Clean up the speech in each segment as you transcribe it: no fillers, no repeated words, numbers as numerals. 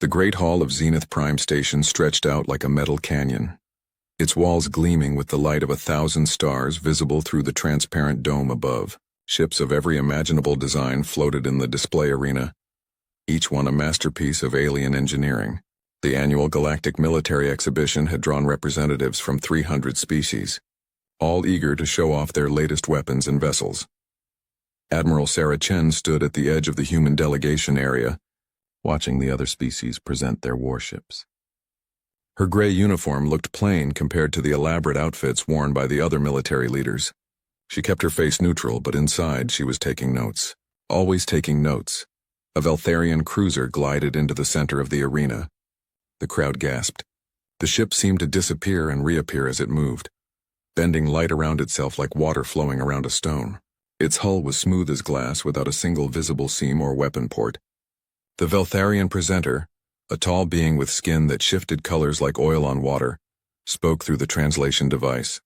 The great hall of Zenith Prime Station stretched out like a metal canyon, its walls gleaming with the light of 1,000 stars visible through the transparent dome above. Ships of every imaginable design floated in the display arena, each one a masterpiece of alien engineering. The annual Galactic Military Exhibition had drawn representatives from 300 species, all eager to show off their latest weapons and vessels. Admiral Sarah Chen stood at the edge of the human delegation area, watching the other species present their warships. Her gray uniform looked plain compared to the elaborate outfits worn by the other military leaders. She kept her face neutral, but inside she was taking notes. Always taking notes. A Veltharian cruiser glided into the center of the arena. The crowd gasped. The ship seemed to disappear and reappear as it moved, bending light around itself like water flowing around a stone. Its hull was smooth as glass without a single visible seam or weapon port. The Veltharian presenter, a tall being with skin that shifted colors like oil on water, spoke through the translation device.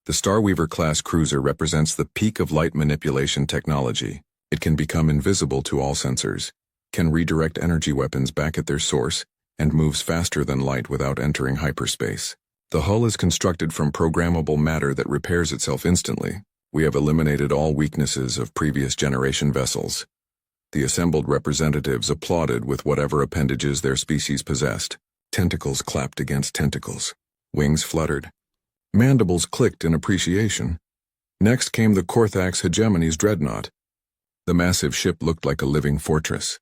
The Starweaver-class cruiser represents the peak of light manipulation technology. It can become invisible to all sensors, can redirect energy weapons back at their source, and moves faster than light without entering hyperspace. The hull is constructed from programmable matter that repairs itself instantly. We have eliminated all weaknesses of previous generation vessels. The assembled representatives applauded with whatever appendages their species possessed. Tentacles clapped against tentacles. Wings fluttered. Mandibles clicked in appreciation. Next came the Korthax Hegemony's dreadnought. The massive ship looked like a living fortress,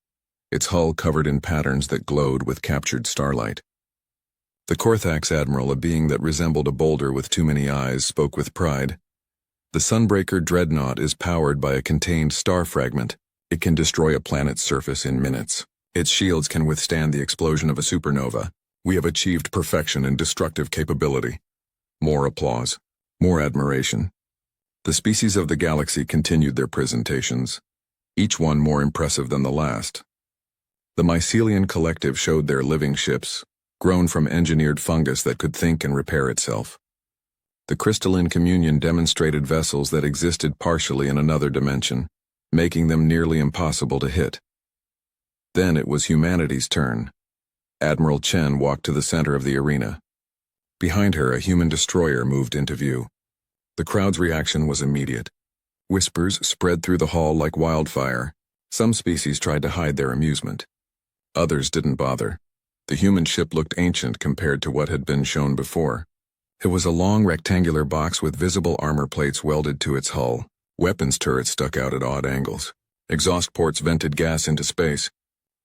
its hull covered in patterns that glowed with captured starlight. The Korthax admiral, a being that resembled a boulder with too many eyes, spoke with pride. The Sunbreaker dreadnought is powered by a contained star fragment. It can destroy a planet's surface in minutes. Its shields can withstand the explosion of a supernova. We have achieved perfection in destructive capability. More applause. More admiration. The species of the galaxy continued their presentations, each one more impressive than the last. The Mycelian collective showed their living ships, grown from engineered fungus that could think and repair itself. The Crystalline Communion demonstrated vessels that existed partially in another dimension, making them nearly impossible to hit. Then it was humanity's turn. Admiral Chen walked to the center of the arena. Behind her, a human destroyer moved into view. The crowd's reaction was immediate. Whispers spread through the hall like wildfire. Some species tried to hide their amusement. Others didn't bother. The human ship looked ancient compared to what had been shown before. It was a long rectangular box with visible armor plates welded to its hull. Weapons turrets stuck out at odd angles. Exhaust ports vented gas into space.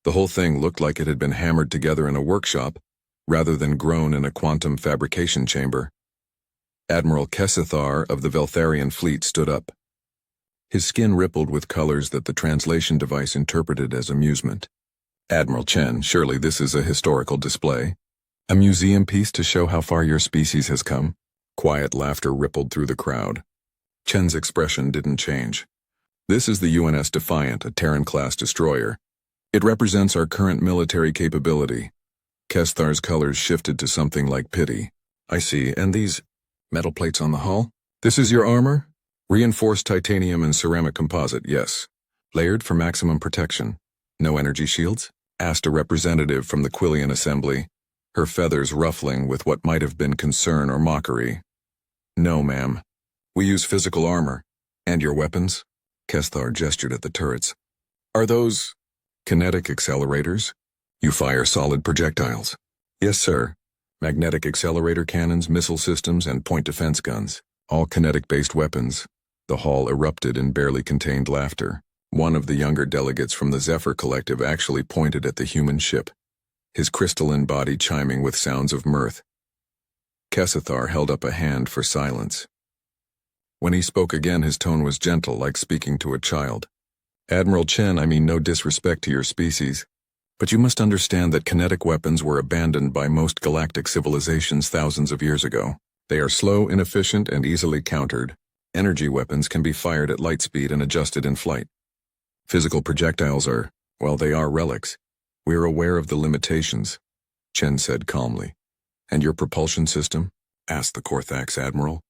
The whole thing looked like it had been hammered together in a workshop, rather than grown in a quantum fabrication chamber. Admiral Kesithar of the Veltharian fleet stood up. His skin rippled with colors that the translation device interpreted as amusement. Admiral Chen, surely this is a historical display. A museum piece to show how far your species has come? Quiet laughter rippled through the crowd. Chen's expression didn't change. This is the UNS Defiant, a Terran-class destroyer. It represents our current military capability. Kesthar's colors shifted to something like pity. I see, and these metal plates on the hull? This is your armor? Reinforced titanium and ceramic composite, yes. Layered for maximum protection. No energy shields? Asked a representative from the Quillian Assembly, her feathers ruffling with what might have been concern or mockery. No, ma'am. We use physical armor. And your weapons? Kesthar gestured at the turrets. Are those kinetic accelerators? You fire solid projectiles. Yes, sir. Magnetic accelerator cannons, missile systems, and point defense guns. All kinetic-based weapons. The hall erupted in barely contained laughter. One of the younger delegates from the Zephyr Collective actually pointed at the human ship, his crystalline body chiming with sounds of mirth. Kesithar held up a hand for silence. When he spoke again, his tone was gentle, like speaking to a child. Admiral Chen, I mean no disrespect to your species, but you must understand that kinetic weapons were abandoned by most galactic civilizations thousands of years ago. They are slow, inefficient, and easily countered. Energy weapons can be fired at light speed and adjusted in flight. Physical projectiles are, well, they are relics. We are aware of the limitations, Chen said calmly. And your propulsion system? Asked the Korthax admiral.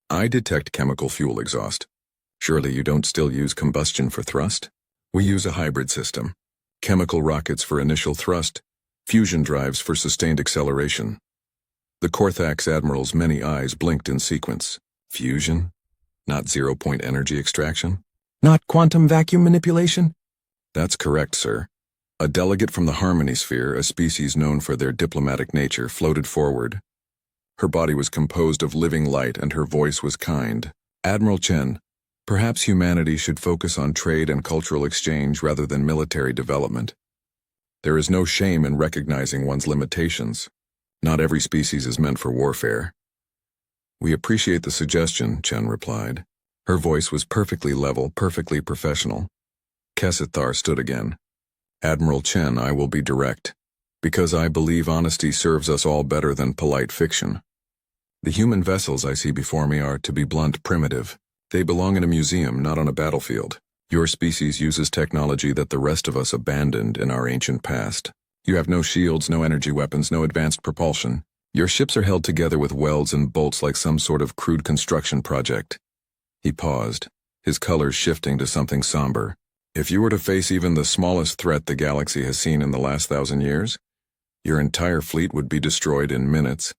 I detect chemical fuel exhaust. Surely you don't still use combustion for thrust? We use a hybrid system. chemical rockets for initial thrust, fusion drives for sustained acceleration. The Korthax Admiral's many eyes blinked in sequence. Fusion? Not zero-point energy extraction? Not quantum vacuum manipulation? That's correct, sir. A delegate from the Harmony Sphere, a species known for their diplomatic nature, floated forward. Her body was composed of living light and her voice was kind. Admiral Chen, perhaps humanity should focus on trade and cultural exchange rather than military development. There is no shame in recognizing one's limitations. Not every species is meant for warfare. We appreciate the suggestion, Chen replied. Her voice was perfectly level, perfectly professional. Kesithar stood again. Admiral Chen, I will be direct, because I believe honesty serves us all better than polite fiction. The human vessels I see before me are, to be blunt, primitive. They belong in a museum, not on a battlefield. Your species uses technology that the rest of us abandoned in our ancient past. You have no shields, no energy weapons, no advanced propulsion. Your ships are held together with welds and bolts like some sort of crude construction project. He paused, his colors shifting to something somber. If you were to face even the smallest threat the galaxy has seen in the last 1,000 years, your entire fleet would be destroyed in minutes.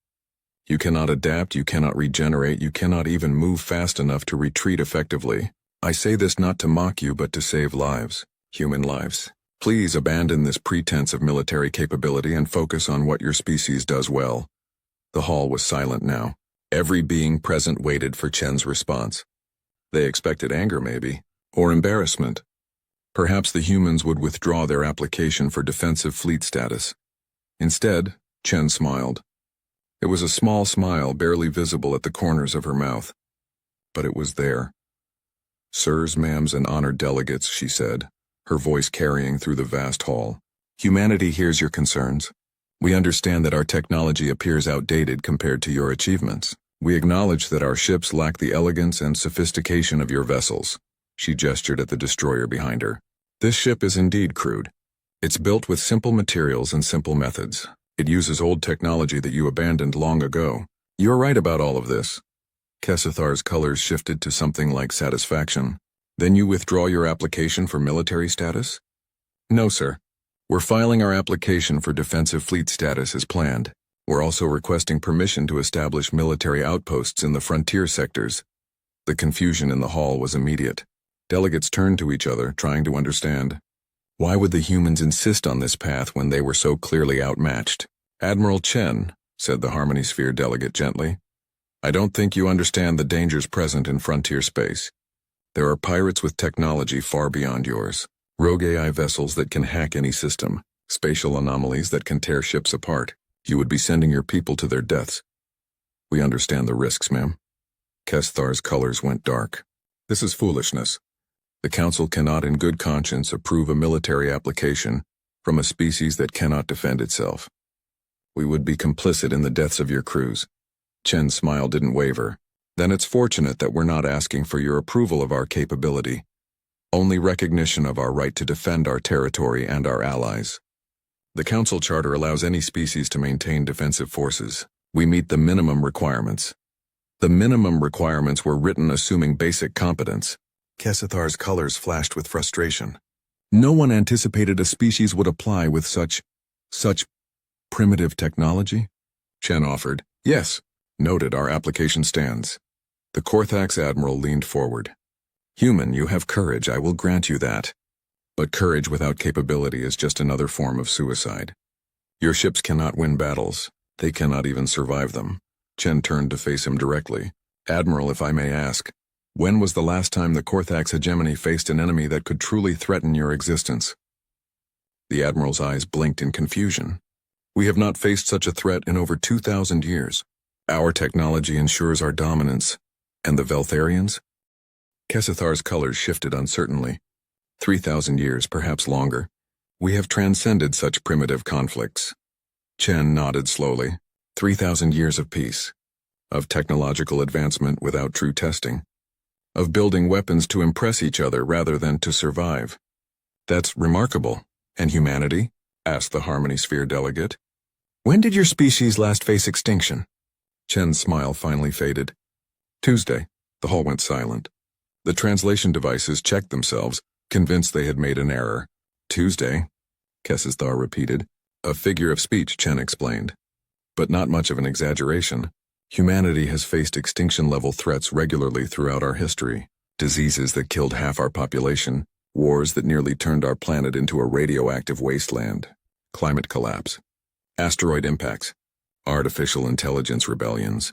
You cannot adapt, you cannot regenerate, you cannot even move fast enough to retreat effectively. I say this not to mock you, but to save lives, human lives. Please abandon this pretense of military capability and focus on what your species does well. The hall was silent now. Every being present waited for Chen's response. They expected anger, maybe, or embarrassment. Perhaps the humans would withdraw their application for defensive fleet status. Instead, Chen smiled. It was a small smile, barely visible at the corners of her mouth. But it was there. Sirs, ma'ams, and honored delegates, she said, her voice carrying through the vast hall. Humanity hears your concerns. We understand that our technology appears outdated compared to your achievements. We acknowledge that our ships lack the elegance and sophistication of your vessels. She gestured at the destroyer behind her. This ship is indeed crude. It's built with simple materials and simple methods. It uses old technology that you abandoned long ago. You're right about all of this. Kesithar's colors shifted to something like satisfaction. Then you withdraw your application for military status? No, sir. We're filing our application for defensive fleet status as planned. We're also requesting permission to establish military outposts in the frontier sectors. The confusion in the hall was immediate. Delegates turned to each other, trying to understand. Why would the humans insist on this path when they were so clearly outmatched? Admiral Chen, said the Harmony Sphere delegate gently, I don't think you understand the dangers present in frontier space. There are pirates with technology far beyond yours. Rogue AI vessels that can hack any system, spatial anomalies that can tear ships apart. You would be sending your people to their deaths. We understand the risks, ma'am. Kesthar's colors went dark. This is foolishness. The Council cannot in good conscience approve a military application from a species that cannot defend itself. We would be complicit in the deaths of your crews. Chen's smile didn't waver. Then it's fortunate that we're not asking for your approval of our capability. Only recognition of our right to defend our territory and our allies. The Council Charter allows any species to maintain defensive forces. We meet the minimum requirements. The minimum requirements were written assuming basic competence. Kesithar's colors flashed with frustration. No one anticipated a species would apply with such primitive technology? Chen offered. Yes. Noted, our application stands. The Korthax Admiral leaned forward. Human, you have courage, I will grant you that. But courage without capability is just another form of suicide. Your ships cannot win battles. They cannot even survive them. Chen turned to face him directly. Admiral, if I may ask, when was the last time the Korthax hegemony faced an enemy that could truly threaten your existence? The Admiral's eyes blinked in confusion. We have not faced such a threat in over 2,000 years. Our technology ensures our dominance. And the Veltharians? Kesithar's colors shifted uncertainly. 3,000 years, perhaps longer. We have transcended such primitive conflicts. Chen nodded slowly. 3,000 years of peace. Of technological advancement without true testing. Of building weapons to impress each other rather than to survive. That's remarkable. And humanity? Asked the Harmony Sphere delegate. When did your species last face extinction? Chen's smile finally faded. Tuesday. The hall went silent. The translation devices checked themselves, convinced they had made an error. Tuesday. Kesithar repeated. A figure of speech, Chen explained. But not much of an exaggeration. Humanity has faced extinction-level threats regularly throughout our history. Diseases that killed half our population, wars that nearly turned our planet into a radioactive wasteland, climate collapse, asteroid impacts, artificial intelligence rebellions.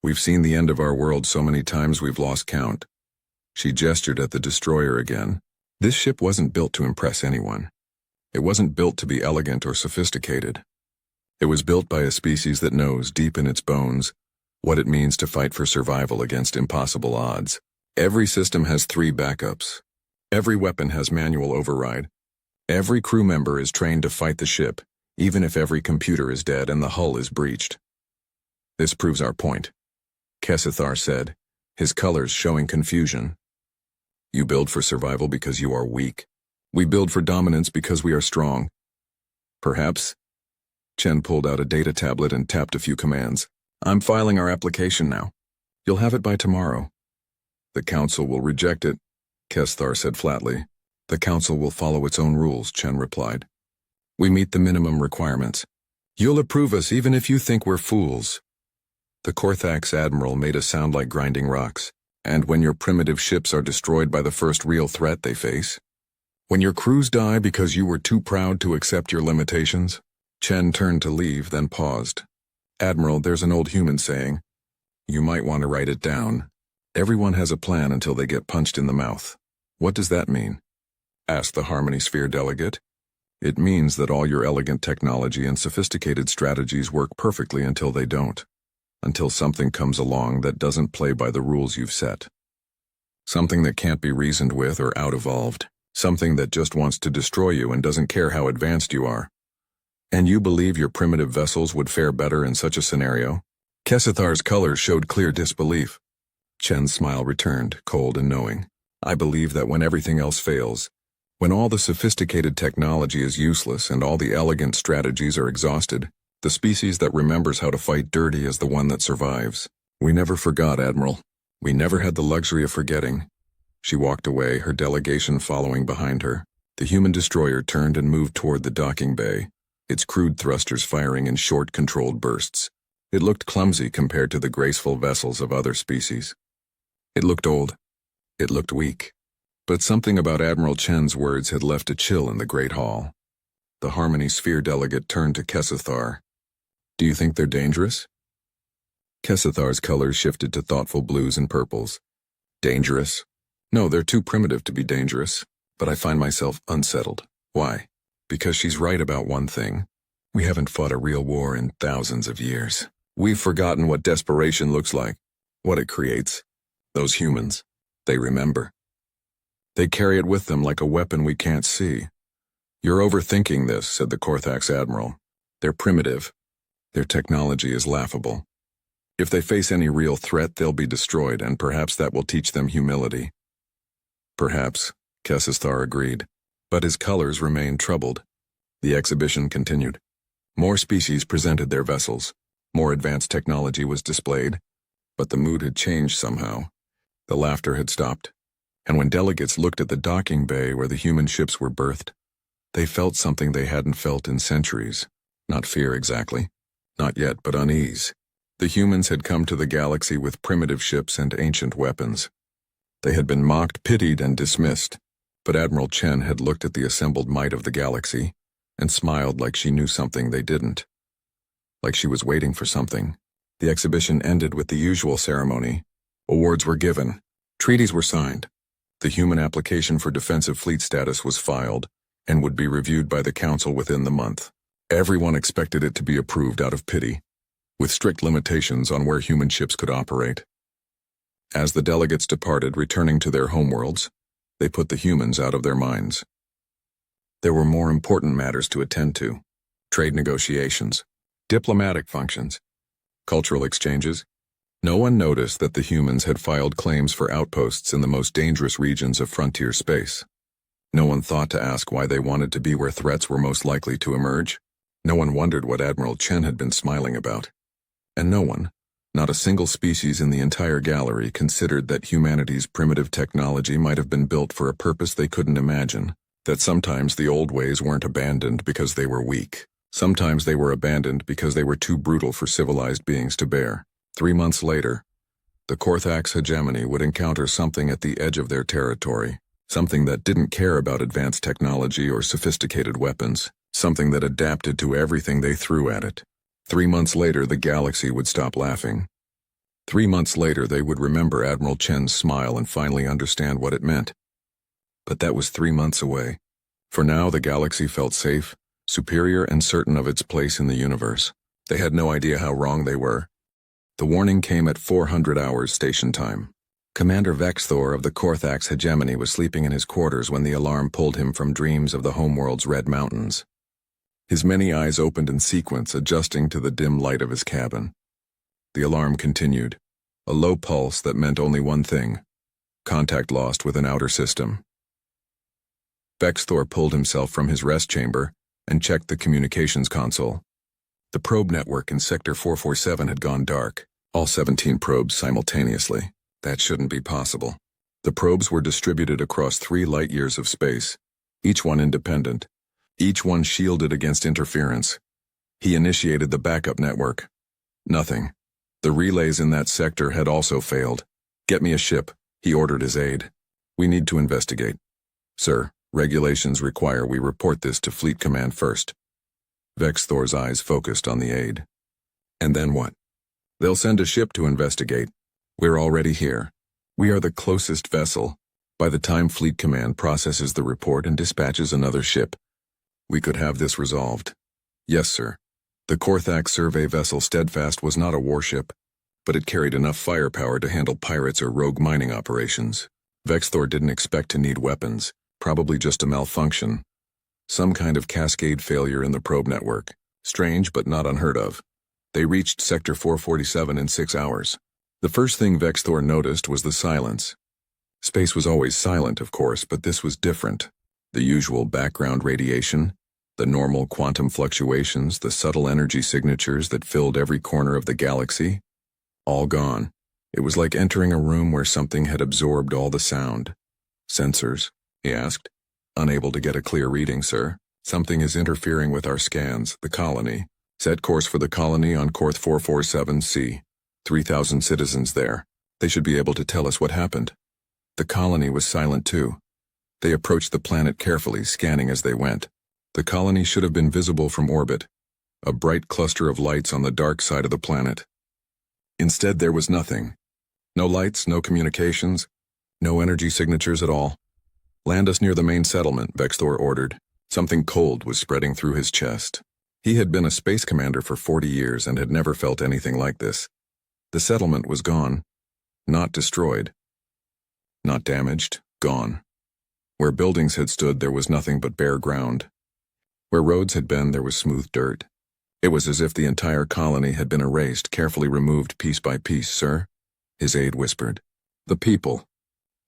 We've seen the end of our world so many times we've lost count. She gestured at the destroyer again. This ship wasn't built to impress anyone. It wasn't built to be elegant or sophisticated. It was built by a species that knows, deep in its bones, what it means to fight for survival against impossible odds. Every system has 3 backups. Every weapon has manual override. Every crew member is trained to fight the ship, even if every computer is dead and the hull is breached. This proves our point, Kesithar said, his colors showing confusion. You build for survival because you are weak. We build for dominance because we are strong. Perhaps. Chen pulled out a data tablet and tapped a few commands. I'm filing our application now. You'll have it by tomorrow. The council will reject it, Kesthar said flatly. The council will follow its own rules, Chen replied. We meet the minimum requirements. You'll approve us even if you think we're fools. The Korthax admiral made a sound like grinding rocks. And when your primitive ships are destroyed by the first real threat they face? When your crews die because you were too proud to accept your limitations? Chen turned to leave, then paused. Admiral, there's an old human saying. You might want to write it down. Everyone has a plan until they get punched in the mouth. What does that mean? Asked the Harmony Sphere delegate. It means that all your elegant technology and sophisticated strategies work perfectly until they don't. Until something comes along that doesn't play by the rules you've set. Something that can't be reasoned with or out-evolved. Something that just wants to destroy you and doesn't care how advanced you are. And you believe your primitive vessels would fare better in such a scenario? Kesithar's colors showed clear disbelief. Chen's smile returned, cold and knowing. I believe that when everything else fails, when all the sophisticated technology is useless and all the elegant strategies are exhausted, the species that remembers how to fight dirty is the one that survives. We never forgot, Admiral. We never had the luxury of forgetting. She walked away, her delegation following behind her. The human destroyer turned and moved toward the docking bay, its crude thrusters firing in short, controlled bursts. It looked clumsy compared to the graceful vessels of other species. It looked old. It looked weak. But something about Admiral Chen's words had left a chill in the Great Hall. The Harmony Sphere delegate turned to Kesithar. Do you think they're dangerous? Kesithar's colors shifted to thoughtful blues and purples. Dangerous? No, they're too primitive to be dangerous, but I find myself unsettled. Why? Because she's right about one thing. We haven't fought a real war in thousands of years. We've forgotten what desperation looks like, what it creates. Those humans, they remember. They carry it with them like a weapon we can't see. You're overthinking this, said the Korthax admiral. They're primitive. Their technology is laughable. If they face any real threat, they'll be destroyed, and perhaps that will teach them humility. Perhaps, Kesithar agreed, but his colors remained troubled. The exhibition continued. More species presented their vessels. More advanced technology was displayed, but the mood had changed somehow. The laughter had stopped, and when delegates looked at the docking bay where the human ships were berthed, they felt something they hadn't felt in centuries. Not fear exactly. Not yet, but unease. The humans had come to the galaxy with primitive ships and ancient weapons. They had been mocked, pitied, and dismissed, but Admiral Chen had looked at the assembled might of the galaxy and smiled like she knew something they didn't. Like she was waiting for something. The exhibition ended with the usual ceremony. Awards were given. Treaties were signed. The human application for defensive fleet status was filed and would be reviewed by the Council within the month. Everyone expected it to be approved out of pity, with strict limitations on where human ships could operate. As the delegates departed, returning to their homeworlds, they put the humans out of their minds. There were more important matters to attend to: trade negotiations, diplomatic functions, cultural exchanges. No one noticed that the humans had filed claims for outposts in the most dangerous regions of frontier space. No one thought to ask why they wanted to be where threats were most likely to emerge. No one wondered what Admiral Chen had been smiling about. And no one, not a single species in the entire gallery, considered that humanity's primitive technology might have been built for a purpose they couldn't imagine. That sometimes the old ways weren't abandoned because they were weak. Sometimes they were abandoned because they were too brutal for civilized beings to bear. 3 months later, the Korthax hegemony would encounter something at the edge of their territory, something that didn't care about advanced technology or sophisticated weapons, something that adapted to everything they threw at it. 3 months later, the galaxy would stop laughing. 3 months later, they would remember Admiral Chen's smile and finally understand what it meant. But that was 3 months away. For now, the galaxy felt safe, superior, and certain of its place in the universe. They had no idea how wrong they were. The warning came at 400 hours station time. Commander Vexthor of the Korthax hegemony was sleeping in his quarters when the alarm pulled him from dreams of the homeworld's red mountains. His many eyes opened in sequence, adjusting to the dim light of his cabin. The alarm continued, a low pulse that meant only one thing: contact lost with an outer system. Vexthor pulled himself from his rest chamber and checked the communications console. The probe network in Sector 447 had gone dark, all 17 probes simultaneously. That shouldn't be possible. The probes were distributed across 3 light-years of space, each one independent, each one shielded against interference. He initiated the backup network. Nothing. The relays in that sector had also failed. "Get me a ship," he ordered his aide. "We need to investigate." "Sir, regulations require we report this to Fleet Command first." Vexthor's eyes focused on the aide. "And then what?" "They'll send a ship to investigate. We're already here. We are the closest vessel. By the time Fleet Command processes the report and dispatches another ship, we could have this resolved." "Yes, sir." The Korthax survey vessel Steadfast was not a warship, but it carried enough firepower to handle pirates or rogue mining operations. Vexthor didn't expect to need weapons, probably just a malfunction. Some kind of cascade failure in the probe network. Strange, but not unheard of. They reached Sector 447 in 6 hours. The first thing Vexthor noticed was the silence. Space was always silent, of course, but this was different. The usual background radiation, the normal quantum fluctuations, the subtle energy signatures that filled every corner of the galaxy, all gone. It was like entering a room where something had absorbed all the sound. "Sensors?" he asked. "Unable to get a clear reading, sir. Something is interfering with our scans. The colony. Set course for the colony on Korth 447C. 3,000 citizens there. They should be able to tell us what happened." The colony was silent too. They approached the planet carefully, scanning as they went. The colony should have been visible from orbit, a bright cluster of lights on the dark side of the planet. Instead, there was nothing. No lights, no communications, no energy signatures at all. "Land us near the main settlement," Vexthor ordered. Something cold was spreading through his chest. He had been a space commander for 40 years and had never felt anything like this. The settlement was gone. Not destroyed. Not damaged. Gone. Where buildings had stood, there was nothing but bare ground. Where roads had been, there was smooth dirt. It was as if the entire colony had been erased, carefully removed piece by piece. "Sir?" his aide whispered. "The people.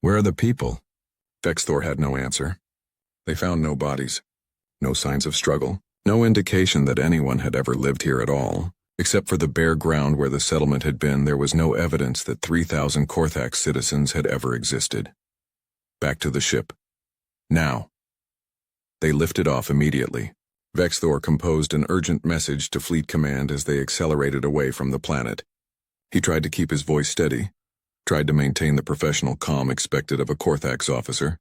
Where are the people?" Vexthor had no answer. They found no bodies. No signs of struggle. No indication that anyone had ever lived here at all. Except for the bare ground where the settlement had been, there was no evidence that 3,000 Korthax citizens had ever existed. Back to the ship. Now. They lifted off immediately. Vexthor composed an urgent message to Fleet Command as they accelerated away from the planet. He tried to keep his voice steady, tried to maintain the professional calm expected of a Korthax officer.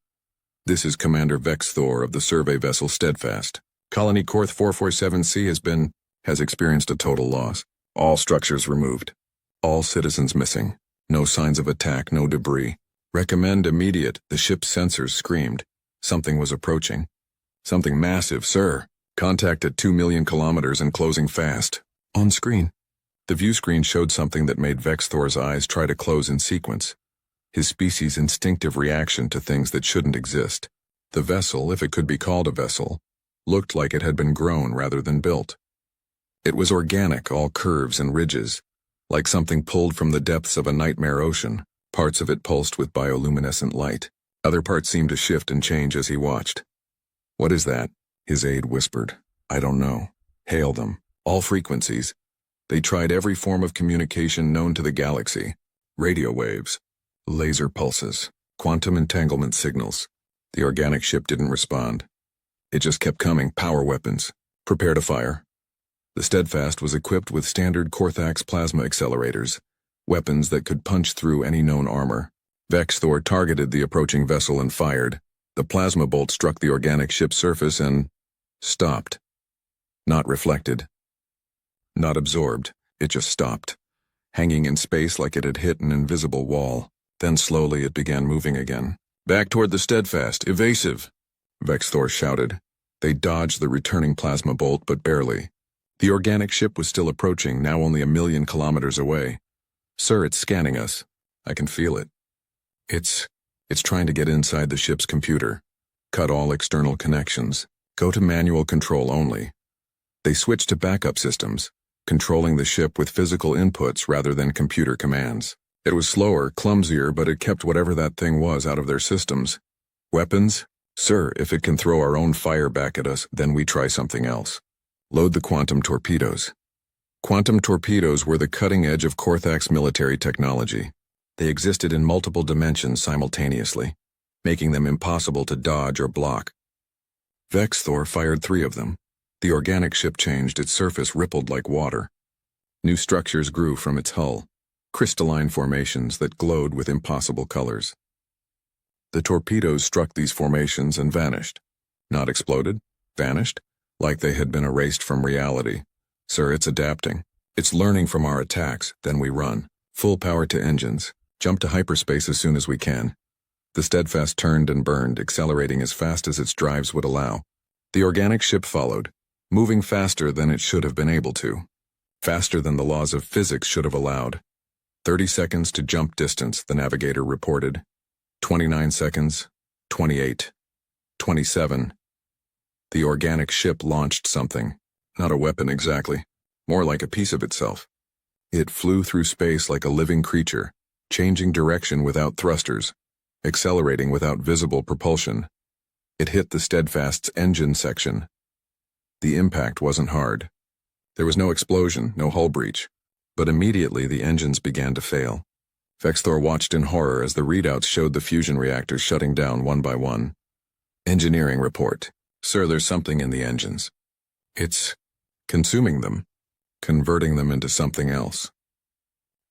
"This is Commander Vexthor of the survey vessel Steadfast. Colony Korth 447C has experienced a total loss. All structures removed. All citizens missing. No signs of attack, no debris. Recommend immediate." The ship's sensors screamed. Something was approaching. "Something massive, sir. Contact at 2 million kilometers and closing fast." On screen. The view screen showed something that made Vexthor's eyes try to close in sequence. His species' instinctive reaction to things that shouldn't exist. The vessel, if it could be called a vessel, looked like it had been grown rather than built. It was organic, all curves and ridges, like something pulled from the depths of a nightmare ocean. Parts of it pulsed with bioluminescent light. Other parts seemed to shift and change as he watched. "What is that?" his aide whispered. "I don't know." "Hail them. All frequencies." They tried every form of communication known to the galaxy. Radio waves, laser pulses, quantum entanglement signals. The organic ship didn't respond. It just kept coming. Power weapons. Prepare to fire. The Steadfast was equipped with standard Korthax plasma accelerators, weapons that could punch through any known armor. Vex-Thor targeted the approaching vessel and fired. The plasma bolt struck the organic ship's surface and stopped. Not reflected. Not absorbed. It just stopped, hanging in space like it had hit an invisible wall. Then slowly it began moving again. Back toward the Steadfast. Evasive, Vex-Thor shouted. They dodged the returning plasma bolt, but barely. The organic ship was still approaching, now only 1,000,000 kilometers away. Sir, it's scanning us. I can feel it. It's trying to get inside the ship's computer. Cut all external connections. Go to manual control only. They switched to backup systems, controlling the ship with physical inputs rather than computer commands. It was slower, clumsier, but it kept whatever that thing was out of their systems. Weapons? Sir, if it can throw our own fire back at us, then we try something else. Load the quantum torpedoes. Quantum torpedoes were the cutting edge of Korthax military technology. They existed in multiple dimensions simultaneously, making them impossible to dodge or block. Vex-Thor fired 3 of them. The organic ship changed, its surface rippled like water. New structures grew from its hull, crystalline formations that glowed with impossible colors. The torpedoes struck these formations and vanished. Not exploded, vanished, like they had been erased from reality. Sir, it's adapting. It's learning from our attacks, then we run. Full power to engines. Jump to hyperspace as soon as we can. The Steadfast turned and burned, accelerating as fast as its drives would allow. The organic ship followed, moving faster than it should have been able to. Faster than the laws of physics should have allowed. 30 seconds to jump distance, the navigator reported. 29 seconds, 28, 27. The organic ship launched something. Not a weapon exactly, more like a piece of itself. It flew through space like a living creature, changing direction without thrusters, accelerating without visible propulsion. It hit the Steadfast's engine section. The impact wasn't hard. There was no explosion, no hull breach, but immediately the engines began to fail. Vex-Thor watched in horror as the readouts showed the fusion reactors shutting down one by one. Engineering report. Sir, there's something in the engines. It's consuming them, converting them into something else.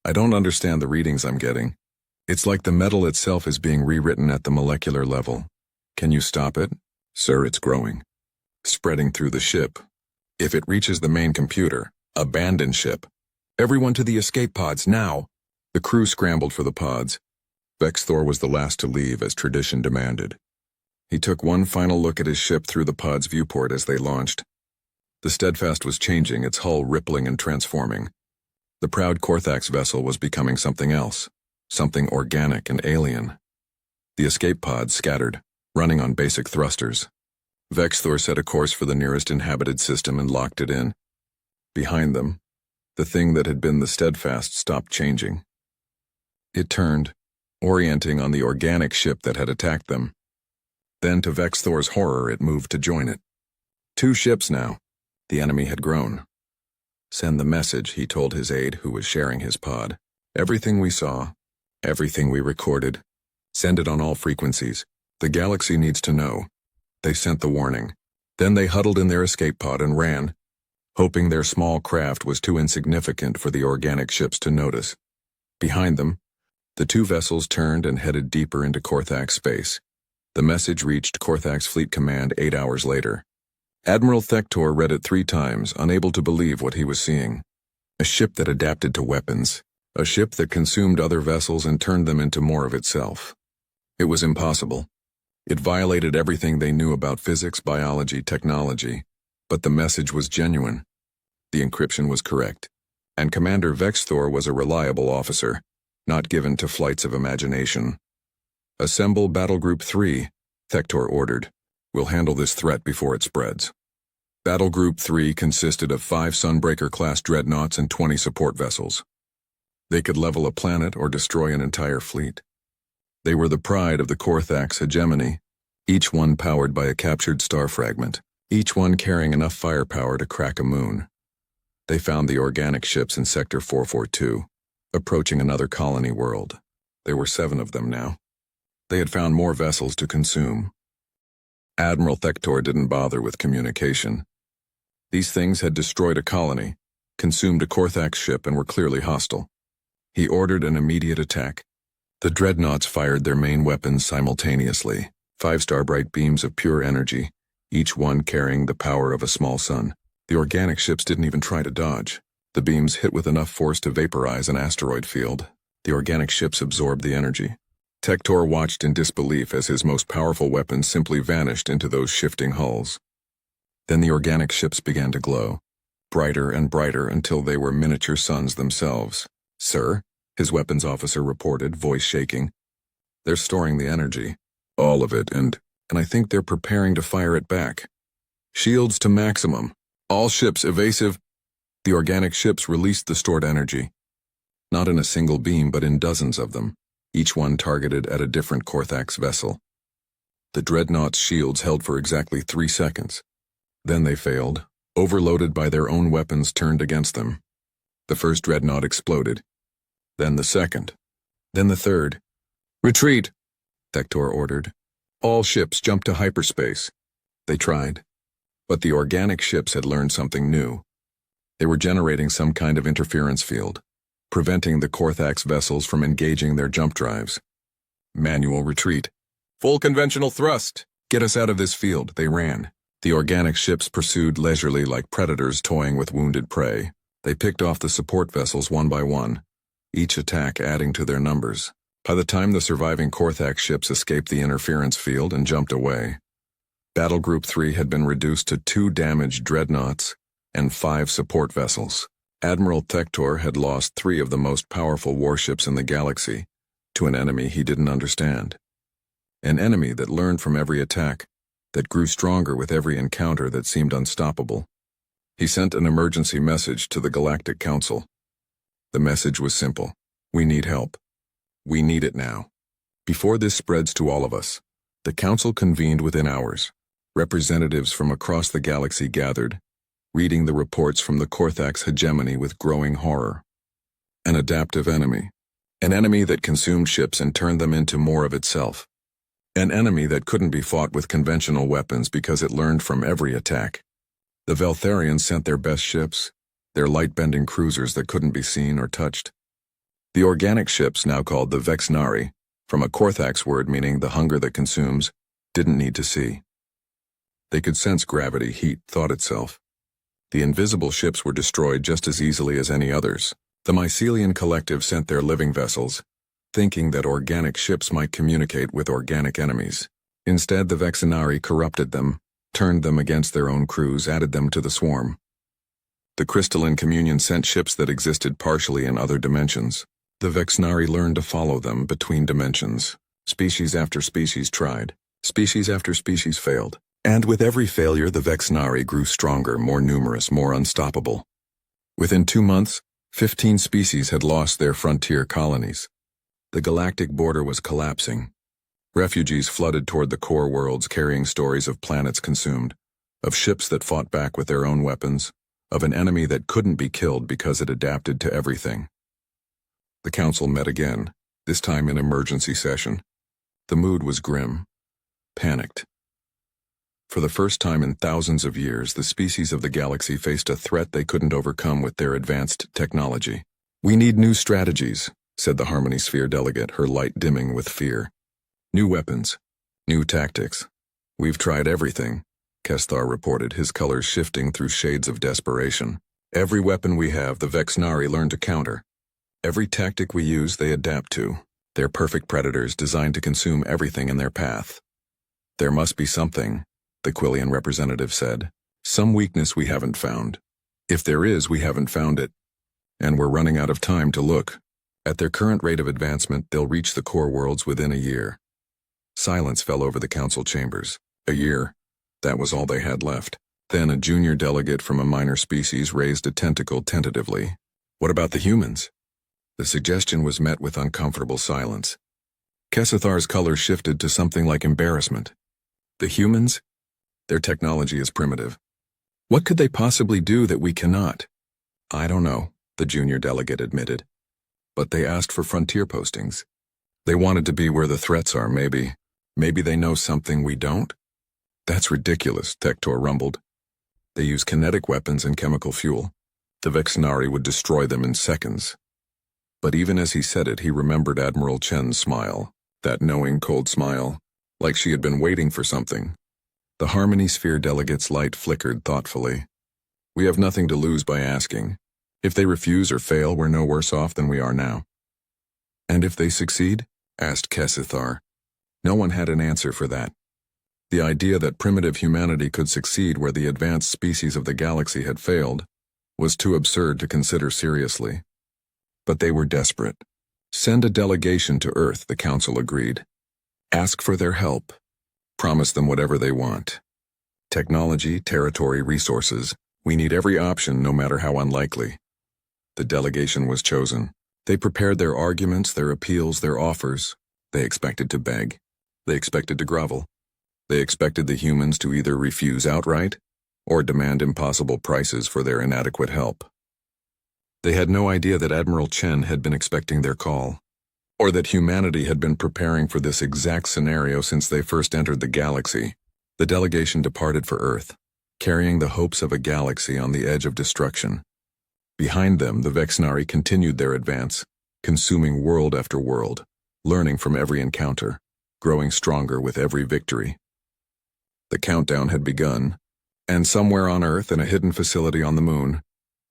I don't understand the readings I'm getting. It's like the metal itself is being rewritten at the molecular level. Can you stop it? Sir, it's growing. Spreading through the ship. If it reaches the main computer, abandon ship. Everyone to the escape pods, now! The crew scrambled for the pods. Vex-Thor was the last to leave as tradition demanded. He took one final look at his ship through the pod's viewport as they launched. The Steadfast was changing, its hull rippling and transforming. The proud Korthax vessel was becoming something else, something organic and alien. The escape pods scattered, running on basic thrusters. Vex-Thor set a course for the nearest inhabited system and locked it in. Behind them, the thing that had been the Steadfast stopped changing. It turned, orienting on the organic ship that had attacked them. Then, to Vex-Thor's horror, it moved to join it. 2 ships now. The enemy had grown. Send the message, he told his aide who was sharing his pod. Everything we saw, everything we recorded. Send it on all frequencies. The galaxy needs to know. They sent the warning. Then they huddled in their escape pod and ran, hoping their small craft was too insignificant for the organic ships to notice. Behind them, the 2 vessels turned and headed deeper into Korthax space. The message reached Korthax Fleet Command 8 hours later. Admiral Thector read it 3 times, unable to believe what he was seeing. A ship that adapted to weapons. A ship that consumed other vessels and turned them into more of itself. It was impossible. It violated everything they knew about physics, biology, technology. But the message was genuine. The encryption was correct. And Commander Vex-Thor was a reliable officer, not given to flights of imagination. Assemble Battle Group 3, Thector ordered. We'll handle this threat before it spreads. Battle Group 3 consisted of 5 Sunbreaker-class dreadnoughts and 20 support vessels. They could level a planet or destroy an entire fleet. They were the pride of the Korthax hegemony, each one powered by a captured star fragment, each one carrying enough firepower to crack a moon. They found the organic ships in Sector 442, approaching another colony world. There were 7 of them now. They had found more vessels to consume, Admiral Thector didn't bother with communication. These things had destroyed a colony, consumed a Korthax ship, and were clearly hostile. He ordered an immediate attack. The dreadnoughts fired their main weapons simultaneously, 5-star bright beams of pure energy, each one carrying the power of a small sun. The organic ships didn't even try to dodge. The beams hit with enough force to vaporize an asteroid field. The organic ships absorbed the energy. Thector watched in disbelief as his most powerful weapons simply vanished into those shifting hulls. Then the organic ships began to glow, brighter and brighter until they were miniature suns themselves. "Sir," his weapons officer reported, voice shaking. "They're storing the energy. All of it, and I think they're preparing to fire it back. Shields to maximum. All ships evasive." The organic ships released the stored energy. Not in a single beam, but in dozens of them, each one targeted at a different Korthax vessel. The dreadnought's shields held for exactly 3 seconds. Then they failed, overloaded by their own weapons turned against them. The first dreadnought exploded. Then the second. Then the third. "Retreat," Thector ordered. "All ships jump to hyperspace." They tried. But the organic ships had learned something new. They were generating some kind of interference field, preventing the Korthax vessels from engaging their jump drives. Manual retreat. "Full conventional thrust. Get us out of this field," they ran. The organic ships pursued leisurely like predators toying with wounded prey. They picked off the support vessels one by one, each attack adding to their numbers. By the time the surviving Korthax ships escaped the interference field and jumped away, Battle Group 3 had been reduced to 2 damaged dreadnoughts and 5 support vessels. Admiral Thector had lost 3 of the most powerful warships in the galaxy to an enemy he didn't understand. An enemy that learned from every attack, that grew stronger with every encounter that seemed unstoppable. He sent an emergency message to the Galactic Council. The message was simple. We need help. We need it now. Before this spreads to all of us, the Council convened within hours. Representatives from across the galaxy gathered, reading the reports from the Korthax hegemony with growing horror. An adaptive enemy. An enemy that consumed ships and turned them into more of itself. An enemy that couldn't be fought with conventional weapons because it learned from every attack. The Veltharians sent their best ships, their light-bending cruisers that couldn't be seen or touched. The organic ships, now called the Vexnari, from a Korthax word meaning the hunger that consumes, didn't need to see. They could sense gravity, heat, thought itself. The invisible ships were destroyed just as easily as any others. The Mycelian Collective sent their living vessels, thinking that organic ships might communicate with organic enemies. Instead, the Vexnari corrupted them, turned them against their own crews, added them to the swarm. The Crystalline Communion sent ships that existed partially in other dimensions. The Vexnari learned to follow them between dimensions. Species after species tried. Species after species failed. And with every failure, the Vexnari grew stronger, more numerous, more unstoppable. Within 2 months, 15 species had lost their frontier colonies. The galactic border was collapsing. Refugees flooded toward the core worlds carrying stories of planets consumed, of ships that fought back with their own weapons, of an enemy that couldn't be killed because it adapted to everything. The Council met again, this time in emergency session. The mood was grim, panicked. For the first time in thousands of years, the species of the galaxy faced a threat they couldn't overcome with their advanced technology. "We need new strategies," said the Harmony Sphere delegate, her light dimming with fear. "New weapons, new tactics. We've tried everything," Kesthar reported, his colors shifting through shades of desperation. "Every weapon we have, the Vexnari learn to counter. Every tactic we use, they adapt to. They're perfect predators designed to consume everything in their path." "There must be something," the Quillian representative said. "Some weakness we haven't found. If there is, we haven't found it. And we're running out of time to look. At their current rate of advancement, they'll reach the core worlds within a year." Silence fell over the council chambers. A year. That was all they had left. Then a junior delegate from a minor species raised a tentacle tentatively. "What about the humans?" The suggestion was met with uncomfortable silence. Kesathar's color shifted to something like embarrassment. "The humans? Their technology is primitive. What could they possibly do that we cannot?" "I don't know," the junior delegate admitted. "But they asked for frontier postings. They wanted to be where the threats are, maybe. Maybe they know something we don't?" That's ridiculous, Tektor rumbled. They use kinetic weapons and chemical fuel. The Vexnari would destroy them in seconds. But even as he said it, he remembered Admiral Chen's smile, that knowing, cold smile, like she had been waiting for something. The Harmony Sphere delegate's light flickered thoughtfully. We have nothing to lose by asking. If they refuse or fail, we're no worse off than we are now. And if they succeed? Asked Kesithar. No one had an answer for that. The idea that primitive humanity could succeed where the advanced species of the galaxy had failed was too absurd to consider seriously. But they were desperate. Send a delegation to Earth, the Council agreed. Ask for their help. Promise them whatever they want. Technology, territory, resources. We need every option, no matter how unlikely. The delegation was chosen. They prepared their arguments, their appeals, their offers. They expected to beg. They expected to grovel. They expected the humans to either refuse outright or demand impossible prices for their inadequate help. They had no idea that Admiral Chen had been expecting their call, or that humanity had been preparing for this exact scenario since they first entered the galaxy. The delegation departed for Earth, carrying the hopes of a galaxy on the edge of destruction. Behind them, the Vexnari continued their advance, consuming world after world, learning from every encounter, growing stronger with every victory. The countdown had begun, and somewhere on Earth, in a hidden facility on the moon,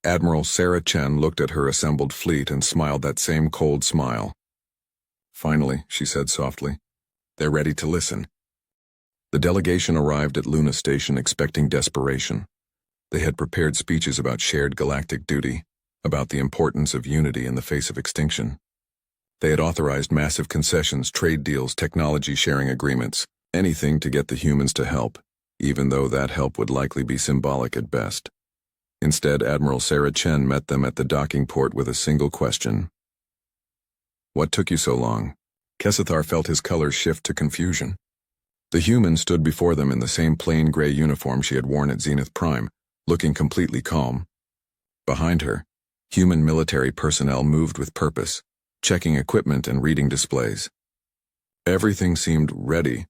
Admiral Sarah Chen looked at her assembled fleet and smiled that same cold smile. Finally, she said softly, they're ready to listen. The delegation arrived at Luna Station expecting desperation. They had prepared speeches about shared galactic duty, about the importance of unity in the face of extinction. They had authorized massive concessions, trade deals, technology sharing agreements, anything to get the humans to help, even though that help would likely be symbolic at best. Instead, Admiral Sarah Chen met them at the docking port with a single question. What took you so long? Kesithar felt his color shift to confusion. The human stood before them in the same plain gray uniform she had worn at Zenith Prime, looking completely calm. Behind her, human military personnel moved with purpose, checking equipment and reading displays. Everything seemed ready.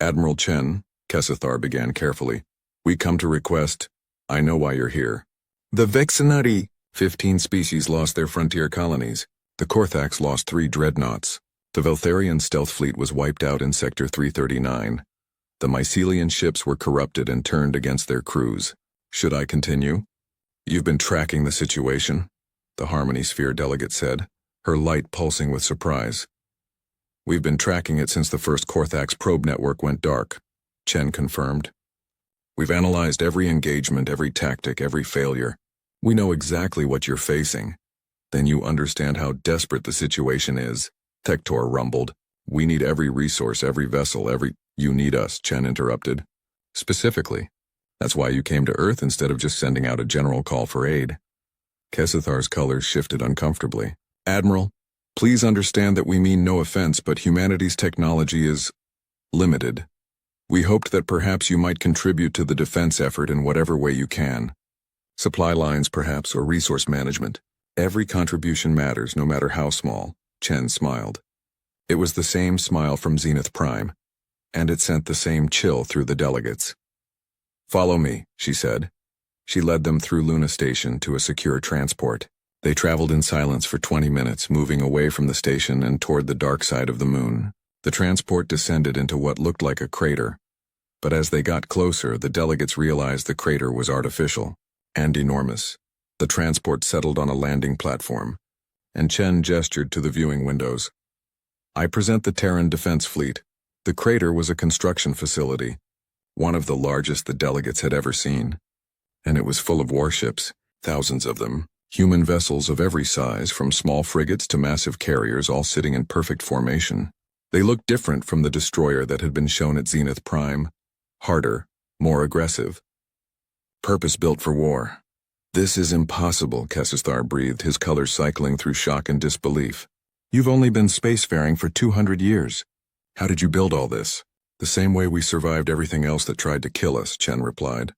Admiral Chen, Kesithar began carefully, we come to request, I know why you're here. The Vexnari, 15 species lost their frontier colonies. The Korthax lost 3 dreadnoughts. The Veltharian stealth fleet was wiped out in Sector 339. The Mycelian ships were corrupted and turned against their crews. Should I continue? You've been tracking the situation, the Harmony Sphere delegate said, her light pulsing with surprise. We've been tracking it since the first Korthax probe network went dark, Chen confirmed. We've analyzed every engagement, every tactic, every failure. We know exactly what you're facing. Then you understand how desperate the situation is, Tektor rumbled. We need every resource, every vessel, You need us, Chen interrupted. Specifically. That's why you came to Earth instead of just sending out a general call for aid. Kesithar's colors shifted uncomfortably. Admiral, please understand that we mean no offense, but humanity's technology is limited. We hoped that perhaps you might contribute to the defense effort in whatever way you can. Supply lines, perhaps, or resource management. Every contribution matters, no matter how small, Chen smiled. It was the same smile from Zenith Prime, and it sent the same chill through the delegates. Follow me, she said. She led them through Luna Station to a secure transport. They traveled in silence for 20 minutes, moving away from the station and toward the dark side of the moon. The transport descended into what looked like a crater, but as they got closer, the delegates realized the crater was artificial and enormous. The transport settled on a landing platform, and Chen gestured to the viewing windows. I present the Terran Defense Fleet. The crater was a construction facility, one of the largest the delegates had ever seen, and it was full of warships, thousands of them, human vessels of every size, from small frigates to massive carriers, all sitting in perfect formation. They looked different from the destroyer that had been shown at Zenith Prime, harder, more aggressive. Purpose-built for war. This is impossible, Kesithar breathed, his colors cycling through shock and disbelief. You've only been spacefaring for 200 years. How did you build all this? The same way we survived everything else that tried to kill us, Chen replied.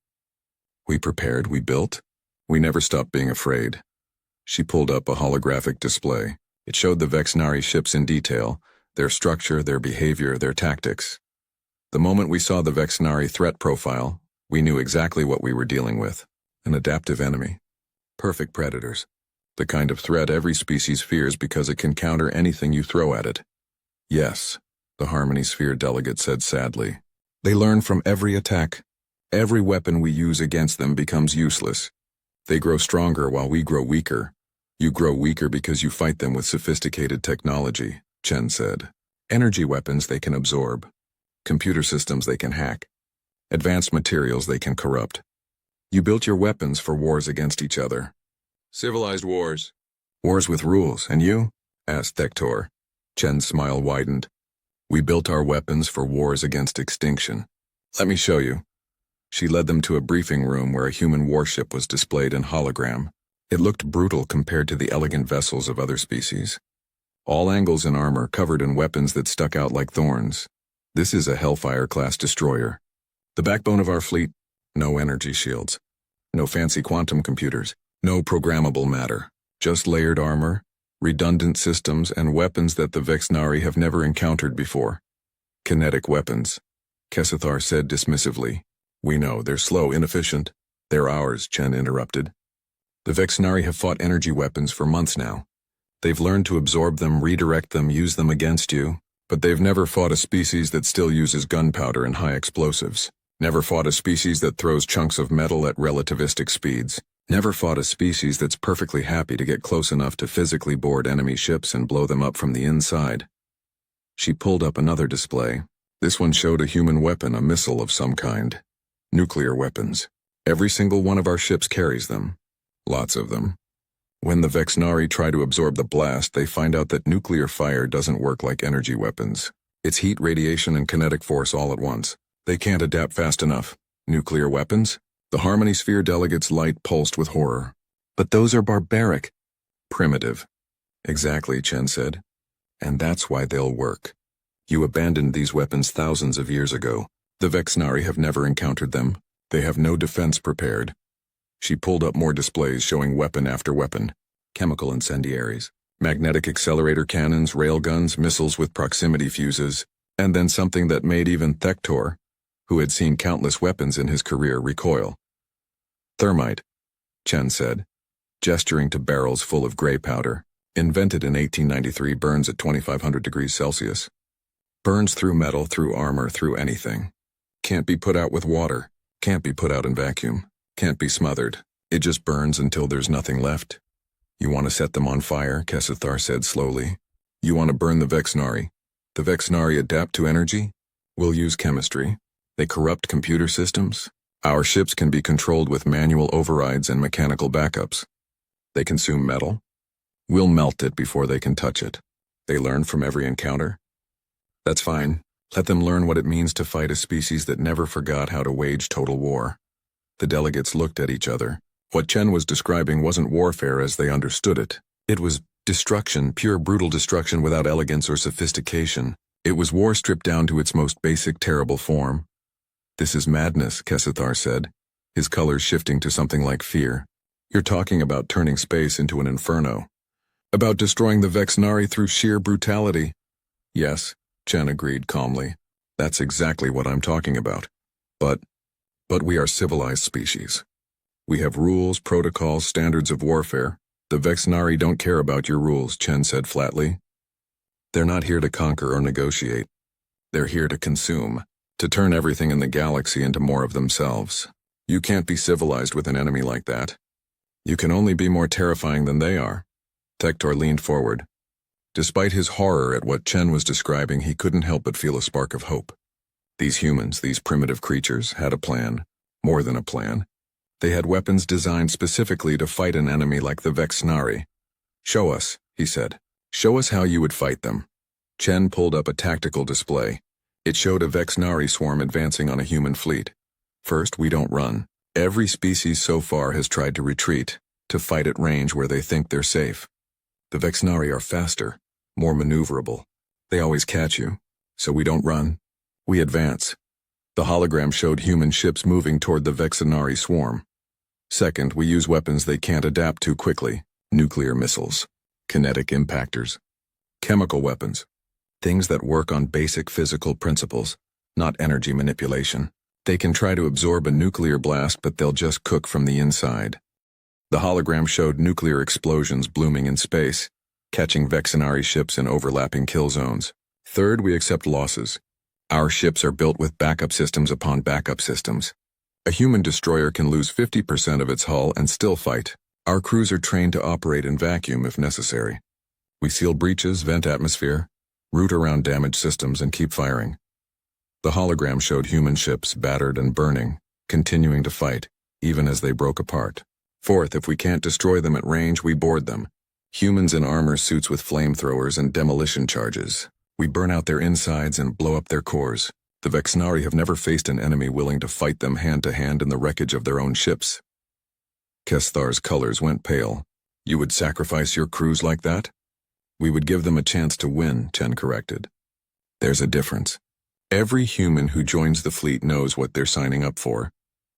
We prepared, we built. We never stopped being afraid. She pulled up a holographic display. It showed the Vexnari ships in detail, their structure, their behavior, their tactics. The moment we saw the Vexnari threat profile, we knew exactly what we were dealing with. An adaptive enemy. Perfect predators. The kind of threat every species fears because it can counter anything you throw at it. Yes, the Harmony Sphere delegate said sadly. They learn from every attack. Every weapon we use against them becomes useless. They grow stronger while we grow weaker. You grow weaker because you fight them with sophisticated technology, Chen said. Energy weapons they can absorb. Computer systems they can hack. Advanced materials they can corrupt. You built your weapons for wars against each other. Civilized wars. Wars with rules, and you? Asked Thector. Chen's smile widened. We built our weapons for wars against extinction. Let me show you. She led them to a briefing room where a human warship was displayed in hologram. It looked brutal compared to the elegant vessels of other species. All angles and armor covered in weapons that stuck out like thorns. This is a Hellfire-class destroyer. The backbone of our fleet, no energy shields. No fancy quantum computers. No programmable matter. Just layered armor, redundant systems, and weapons that the Vexnari have never encountered before. Kinetic weapons. Kessathar said dismissively. We know, they're slow, inefficient. They're ours, Chen interrupted. The Vexnari have fought energy weapons for months now. They've learned to absorb them, redirect them, use them against you, but they've never fought a species that still uses gunpowder and high explosives. Never fought a species that throws chunks of metal at relativistic speeds. Never fought a species that's perfectly happy to get close enough to physically board enemy ships and blow them up from the inside. She pulled up another display. This one showed a human weapon, a missile of some kind. Nuclear weapons. Every single one of our ships carries them. Lots of them. When the Vexnari try to absorb the blast, they find out that nuclear fire doesn't work like energy weapons. It's heat, radiation, and kinetic force all at once. They can't adapt fast enough. Nuclear weapons? The Harmony Sphere delegate's light pulsed with horror. But those are barbaric. Primitive. Exactly, Chen said. And that's why they'll work. You abandoned these weapons thousands of years ago. The Vexnari have never encountered them. They have no defense prepared. She pulled up more displays showing weapon after weapon. Chemical incendiaries, magnetic accelerator cannons, railguns, missiles with proximity fuses, and then something that made even Thector, who had seen countless weapons in his career, recoil. Thermite, Chen said, gesturing to barrels full of gray powder. Invented in 1893, burns at 2,500 degrees Celsius. Burns through metal, through armor, through anything. Can't be put out with water. Can't be put out in vacuum. Can't be smothered. It just burns until there's nothing left. You want to set them on fire, Kessathar said slowly. You want to burn the Vexnari. The Vexnari adapt to energy? We'll use chemistry. They corrupt computer systems. Our ships can be controlled with manual overrides and mechanical backups. They consume metal. We'll melt it before they can touch it. They learn from every encounter. That's fine. Let them learn what it means to fight a species that never forgot how to wage total war. The delegates looked at each other. What Chen was describing wasn't warfare as they understood it. It was destruction, pure brutal destruction without elegance or sophistication. It was war stripped down to its most basic terrible form. This is madness, Kessathar said, his colors shifting to something like fear. You're talking about turning space into an inferno. About destroying the Vexnari through sheer brutality. Yes, Chen agreed calmly. That's exactly what I'm talking about. But we are civilized species. We have rules, protocols, standards of warfare. The Vexnari don't care about your rules, Chen said flatly. They're not here to conquer or negotiate. They're here to consume, to turn everything in the galaxy into more of themselves. You can't be civilized with an enemy like that. You can only be more terrifying than they are. Thector leaned forward. Despite his horror at what Chen was describing, he couldn't help but feel a spark of hope. These humans, these primitive creatures, had a plan. More than a plan. They had weapons designed specifically to fight an enemy like the Vexnari. Show us, he said. Show us how you would fight them. Chen pulled up a tactical display. It showed a Vexnari swarm advancing on a human fleet. First, we don't run. Every species so far has tried to retreat, to fight at range where they think they're safe. The Vexnari are faster, more maneuverable. They always catch you, so we don't run. We advance. The hologram showed human ships moving toward the Vexnari swarm. Second, we use weapons they can't adapt to quickly. Nuclear missiles, kinetic impactors, chemical weapons, things that work on basic physical principles. not energy manipulation. They can try to absorb a nuclear blast, but they'll just cook from the inside. The hologram showed nuclear explosions blooming in space, catching Vexenari ships in overlapping kill zones. Third, we accept losses. Our ships are built with backup systems upon backup systems. A human destroyer can lose 50% of its hull and still fight. Our crews are trained to operate in vacuum if necessary. We seal breaches, vent atmosphere, route around damaged systems, and keep firing. The hologram showed human ships battered and burning, continuing to fight, even as they broke apart. Fourth, if we can't destroy them at range, we board them. Humans in armor suits with flamethrowers and demolition charges. We burn out their insides and blow up their cores. The Vexenari have never faced an enemy willing to fight them hand-to-hand in the wreckage of their own ships. Kesthar's colors went pale. You would sacrifice your crews like that? We would give them a chance to win, Chen corrected. There's a difference. Every human who joins the fleet knows what they're signing up for.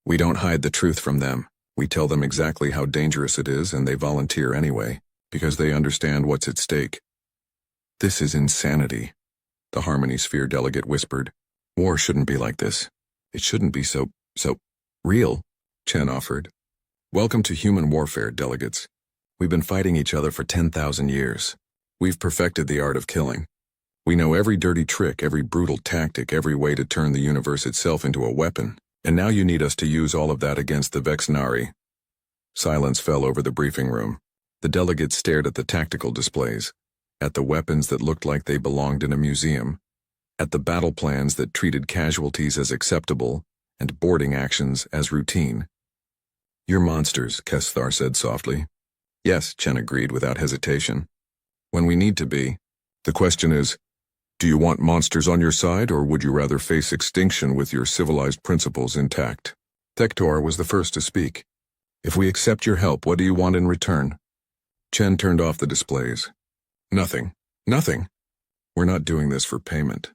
We don't hide the truth from them. We tell them exactly how dangerous it is, and they volunteer anyway, because they understand what's at stake. This is insanity, the Harmony Sphere delegate whispered. War shouldn't be like this. It shouldn't be so real, Chen offered. Welcome to human warfare, delegates. We've been fighting each other for 10,000 years. We've perfected the art of killing. We know every dirty trick, every brutal tactic, every way to turn the universe itself into a weapon. And now you need us to use all of that against the Vexenari. Silence fell over the briefing room. The delegates stared at the tactical displays, at the weapons that looked like they belonged in a museum, at the battle plans that treated casualties as acceptable and boarding actions as routine. You're monsters, Kesthar said softly. Yes, Chen agreed without hesitation. When we need to be. The question is, do you want monsters on your side, or would you rather face extinction with your civilized principles intact? Tektor was the first to speak. If we accept your help, what do you want in return? Chen turned off the displays. Nothing. Nothing. We're not doing this for payment.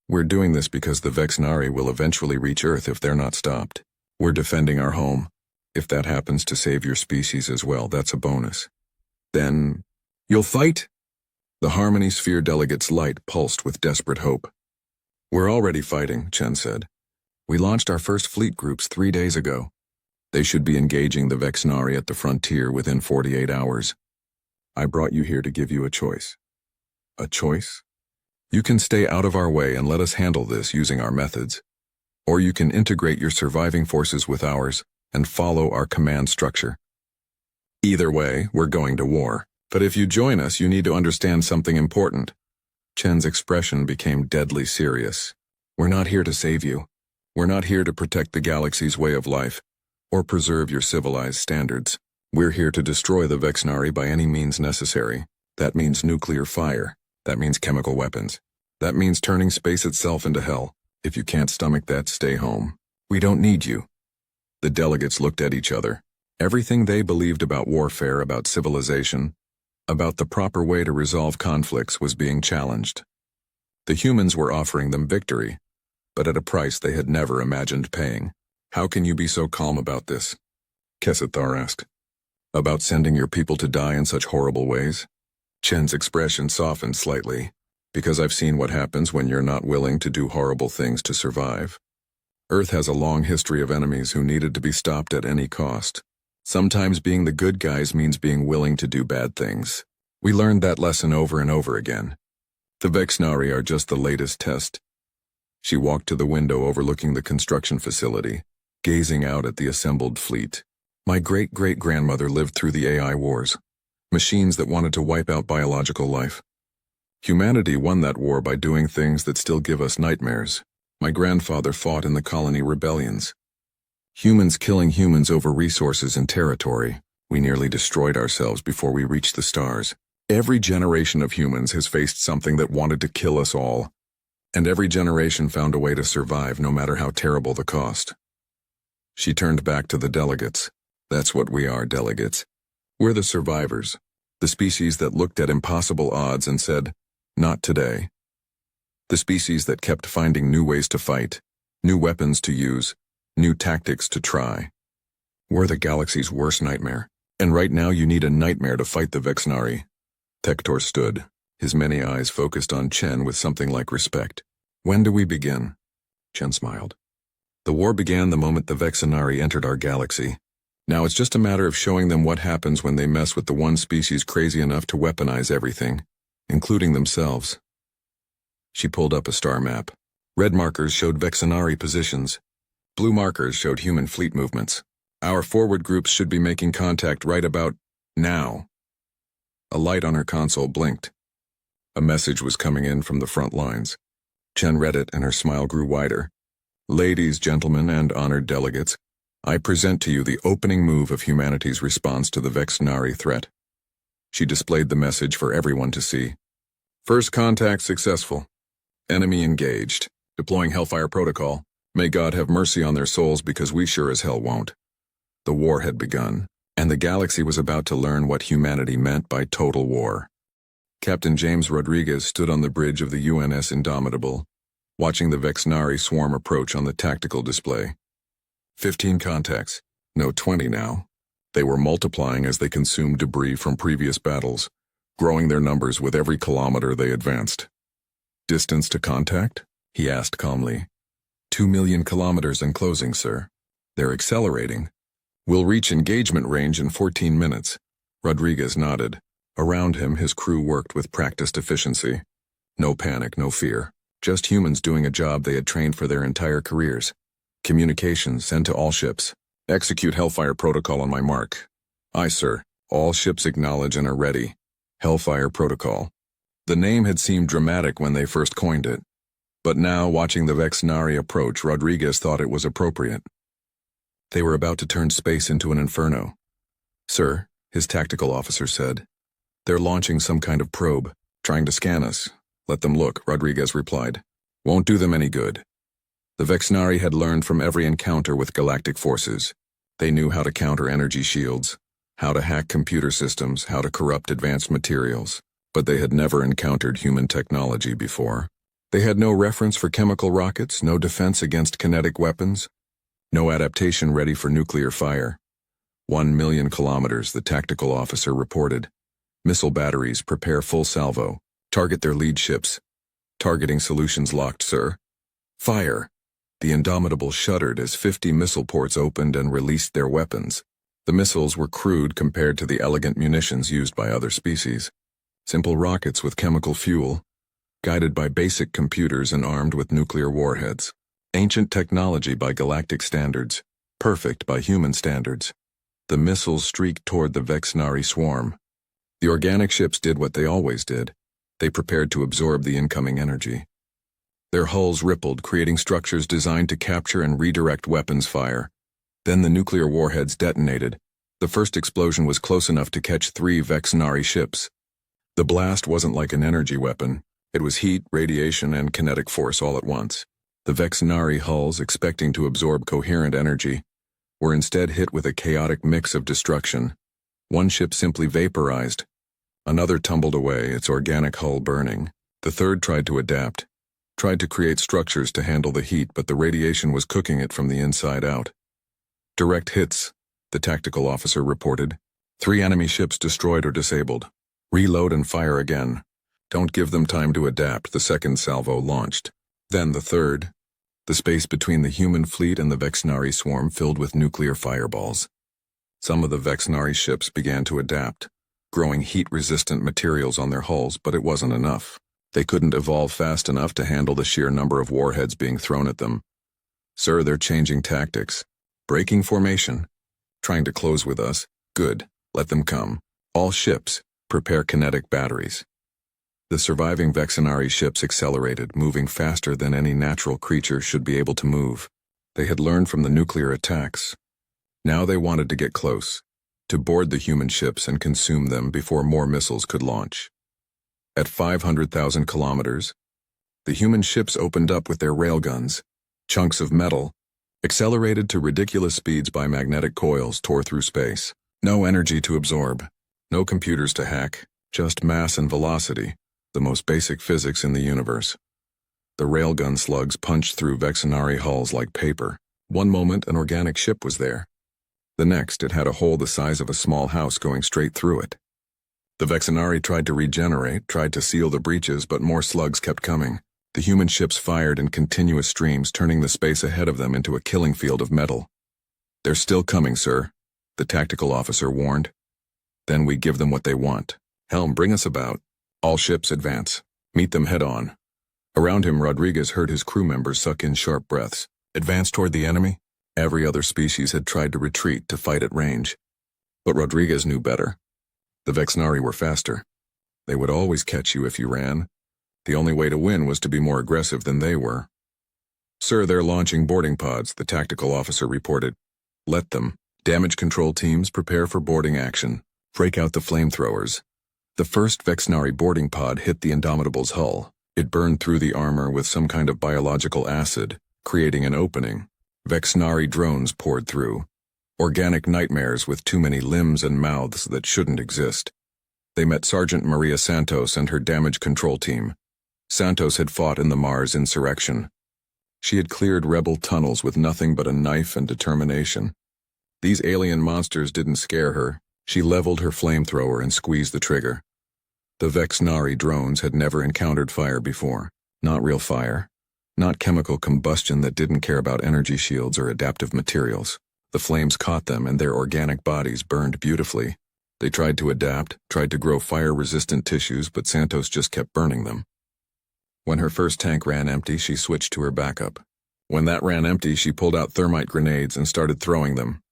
We're doing this because the Vexenari will eventually reach Earth if they're not stopped. We're defending our home. If that happens to save your species as well, that's a bonus. Then, you'll fight? The Harmony Sphere delegate's light pulsed with desperate hope. We're already fighting, Chen said. We launched our first fleet groups 3 days ago. They should be engaging the Vexenari at the frontier within 48 hours. I brought you here to give you a choice. A choice? You can stay out of our way and let us handle this using our methods. Or you can integrate your surviving forces with ours and follow our command structure. Either way, we're going to war. But if you join us, you need to understand something important. Chen's expression became deadly serious. We're not here to save you. We're not here to protect the galaxy's way of life, or preserve your civilized standards. We're here to destroy the Vexenari by any means necessary. That means nuclear fire. That means chemical weapons. That means turning space itself into hell. If you can't stomach that, stay home. We don't need you. The delegates looked at each other. Everything they believed about warfare, about civilization, about the proper way to resolve conflicts was being challenged. The humans were offering them victory, but at a price they had never imagined paying. How can you be so calm about this? Kesethar asked. About sending your people to die in such horrible ways? Chen's expression softened slightly. Because I've seen what happens when you're not willing to do horrible things to survive. Earth has a long history of enemies who needed to be stopped at any cost. Sometimes being the good guys means being willing to do bad things. We learned that lesson over and over again. The Vexenari are just the latest test. She walked to the window overlooking the construction facility, gazing out at the assembled fleet. My great-great-grandmother lived through the AI wars. Machines that wanted to wipe out biological life. Humanity won that war by doing things that still give us nightmares. My grandfather fought in the colony rebellions. Humans killing humans over resources and territory. We nearly destroyed ourselves before we reached the stars. Every generation of humans has faced something that wanted to kill us all. And every generation found a way to survive no matter how terrible the cost. She turned back to the delegates. That's what we are, delegates. We're the survivors. The species that looked at impossible odds and said, not today. The species that kept finding new ways to fight, new weapons to use, new tactics to try. We're the galaxy's worst nightmare, and right now you need a nightmare to fight the Vexenari. Tektor stood, his many eyes focused on Chen with something like respect. When do we begin? Chen smiled. The war began the moment the Vexenari entered our galaxy. Now it's just a matter of showing them what happens when they mess with the one species crazy enough to weaponize everything, including themselves. She pulled up a star map. Red markers showed Vexenari positions. Blue markers showed human fleet movements. Our forward groups should be making contact right about now. A light on her console blinked. A message was coming in from the front lines. Chen read it and her smile grew wider. Ladies, gentlemen, and honored delegates, I present to you the opening move of humanity's response to the Vexenari threat. She displayed the message for everyone to see. First contact successful. Enemy engaged. Deploying Hellfire Protocol. May God have mercy on their souls because we sure as hell won't. The war had begun, and the galaxy was about to learn what humanity meant by total war. Captain James Rodriguez stood on the bridge of the UNS Indomitable, watching the Vexenari swarm approach on the tactical display. 15 contacts. No, 20 now. They were multiplying as they consumed debris from previous battles, growing their numbers with every kilometer they advanced. Distance to contact? He asked calmly. 2 million kilometers and closing, sir. They're accelerating. We'll reach engagement range in 14 minutes. Rodriguez nodded. Around him, his crew worked with practiced efficiency. No panic, no fear. Just humans doing a job they had trained for their entire careers. Communications send to all ships. Execute Hellfire Protocol on my mark. Aye, sir. All ships acknowledge and are ready. Hellfire Protocol. The name had seemed dramatic when they first coined it. But now, watching the Vexenari approach, Rodriguez thought it was appropriate. They were about to turn space into an inferno. Sir, his tactical officer said. They're launching some kind of probe, trying to scan us. Let them look, Rodriguez replied. Won't do them any good. The Vexenari had learned from every encounter with galactic forces. They knew how to counter energy shields, how to hack computer systems, how to corrupt advanced materials. But they had never encountered human technology before. They had no reference for chemical rockets, no defense against kinetic weapons, no adaptation ready for nuclear fire. 1 million kilometers, the tactical officer reported. Missile batteries, prepare full salvo. Target their lead ships. Targeting solutions locked, sir. Fire. The Indomitable shuddered as 50 missile ports opened and released their weapons. The missiles were crude compared to the elegant munitions used by other species. Simple rockets with chemical fuel, guided by basic computers and armed with nuclear warheads. Ancient technology by galactic standards, perfect by human standards. The missiles streaked toward the Vexenari swarm. The organic ships did what they always did. They prepared to absorb the incoming energy. Their hulls rippled, creating structures designed to capture and redirect weapons fire. Then the nuclear warheads detonated. The first explosion was close enough to catch 3 Vexenari ships. The blast wasn't like an energy weapon. It was heat, radiation, and kinetic force all at once. The Vexenari hulls, expecting to absorb coherent energy, were instead hit with a chaotic mix of destruction. One ship simply vaporized. Another tumbled away, its organic hull burning. The third tried to adapt, tried to create structures to handle the heat, but the radiation was cooking it from the inside out. Direct hits, the tactical officer reported. 3 enemy ships destroyed or disabled. Reload and fire again. Don't give them time to adapt, the second salvo launched. Then the third. The space between the human fleet and the Vexenari swarm filled with nuclear fireballs. Some of the Vexenari ships began to adapt, growing heat-resistant materials on their hulls, but it wasn't enough. They couldn't evolve fast enough to handle the sheer number of warheads being thrown at them. Sir, they're changing tactics. Breaking formation. Trying to close with us. Good. Let them come. All ships, prepare kinetic batteries. The surviving Vexenari ships accelerated, moving faster than any natural creature should be able to move. They had learned from the nuclear attacks. Now they wanted to get close, to board the human ships and consume them before more missiles could launch. At 500,000 kilometers, the human ships opened up with their railguns. Chunks of metal, accelerated to ridiculous speeds by magnetic coils, tore through space. No energy to absorb, no computers to hack, just mass and velocity, the most basic physics in the universe. The railgun slugs punched through Vexenari hulls like paper. One moment, an organic ship was there. The next, it had a hole the size of a small house going straight through it. The Vexenari tried to regenerate, tried to seal the breaches, but more slugs kept coming. The human ships fired in continuous streams, turning the space ahead of them into a killing field of metal. "They're still coming, sir," the tactical officer warned. "Then we give them what they want. Helm, bring us about. All ships advance. Meet them head-on." Around him, Rodriguez heard his crew members suck in sharp breaths. Advance toward the enemy? Every other species had tried to retreat, to fight at range. But Rodriguez knew better. The Vexnari were faster. They would always catch you if you ran. The only way to win was to be more aggressive than they were. "Sir, they're launching boarding pods," the tactical officer reported. "Let them. Damage control teams prepare for boarding action. Break out the flamethrowers." The first Vexnari boarding pod hit the Indomitable's hull. It burned through the armor with some kind of biological acid, creating an opening. Vexnari drones poured through. Organic nightmares with too many limbs and mouths that shouldn't exist. They met Sergeant Maria Santos and her damage control team. Santos had fought in the Mars insurrection. She had cleared rebel tunnels with nothing but a knife and determination. These alien monsters didn't scare her. She leveled her flamethrower and squeezed the trigger. The Vexnari drones had never encountered fire before. Not real fire. Not chemical combustion that didn't care about energy shields or adaptive materials. The flames caught them and their organic bodies burned beautifully. They tried to adapt, tried to grow fire-resistant tissues, but Santos just kept burning them. When her first tank ran empty, she switched to her backup. When that ran empty, she pulled out thermite grenades and started throwing them.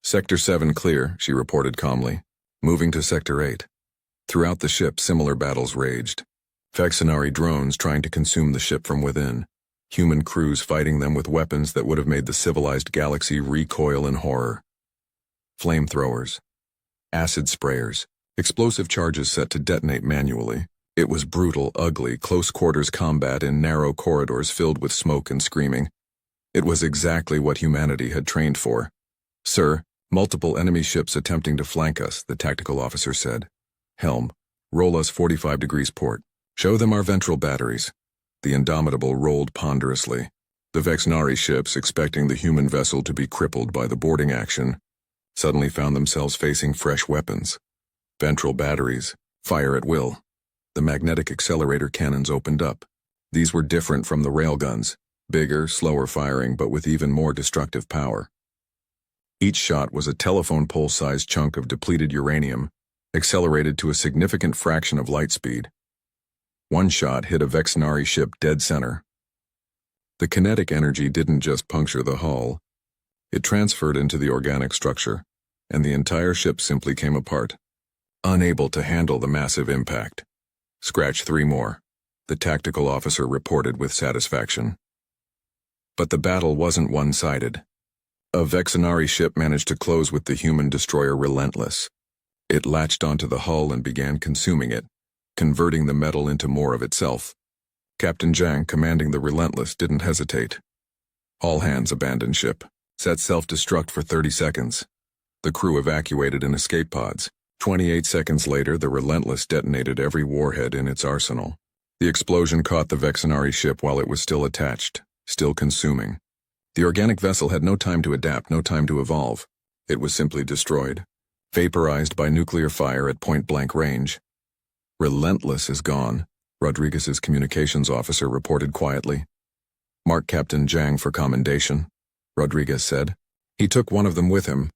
"Sector 7 clear," she reported calmly. "Moving to Sector 8. Throughout the ship, similar battles raged. Vexnari drones trying to consume the ship from within. Human crews fighting them with weapons that would have made the civilized galaxy recoil in horror. Flamethrowers. Acid sprayers. Explosive charges set to detonate manually. It was brutal, ugly, close-quarters combat in narrow corridors filled with smoke and screaming. It was exactly what humanity had trained for. "Sir, multiple enemy ships attempting to flank us," the tactical officer said. "Helm, roll us 45 degrees port. Show them our ventral batteries." The Indomitable rolled ponderously. The Vexnari ships, expecting the human vessel to be crippled by the boarding action, suddenly found themselves facing fresh weapons. Ventral batteries, fire at will. The magnetic accelerator cannons opened up. These were different from the railguns, bigger, slower firing, but with even more destructive power. Each shot was a telephone pole-sized chunk of depleted uranium, accelerated to a significant fraction of light speed. One shot hit a Vexnari ship dead center. The kinetic energy didn't just puncture the hull. It transferred into the organic structure, and the entire ship simply came apart, unable to handle the massive impact. "Scratch 3 more," the tactical officer reported with satisfaction. But the battle wasn't one-sided. A Vexnari ship managed to close with the human destroyer Relentless. It latched onto the hull and began consuming it, converting the metal into more of itself. Captain Zhang, commanding the Relentless, didn't hesitate. All hands abandoned ship. Set self-destruct for 30 seconds. The crew evacuated in escape pods. 28 seconds later, the Relentless detonated every warhead in its arsenal. The explosion caught the Vexnari ship while it was still attached, still consuming. The organic vessel had no time to adapt, no time to evolve. It was simply destroyed, vaporized by nuclear fire at point-blank range. "Relentless is gone," Rodriguez's communications officer reported quietly. "Mark Captain Zhang for commendation," Rodriguez said. "He took one of them with him.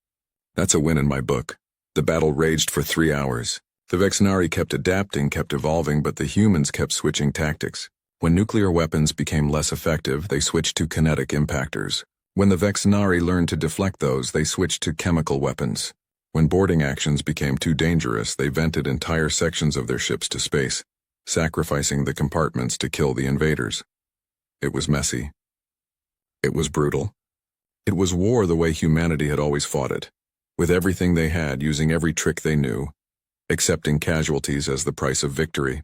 That's a win in my book." The battle raged for 3 hours. The Vexnari kept adapting, kept evolving, but the humans kept switching tactics. When nuclear weapons became less effective, they switched to kinetic impactors. When the Vexnari learned to deflect those, they switched to chemical weapons. When boarding actions became too dangerous, they vented entire sections of their ships to space, sacrificing the compartments to kill the invaders. It was messy. It was brutal. It was war the way humanity had always fought it, with everything they had, using every trick they knew, accepting casualties as the price of victory.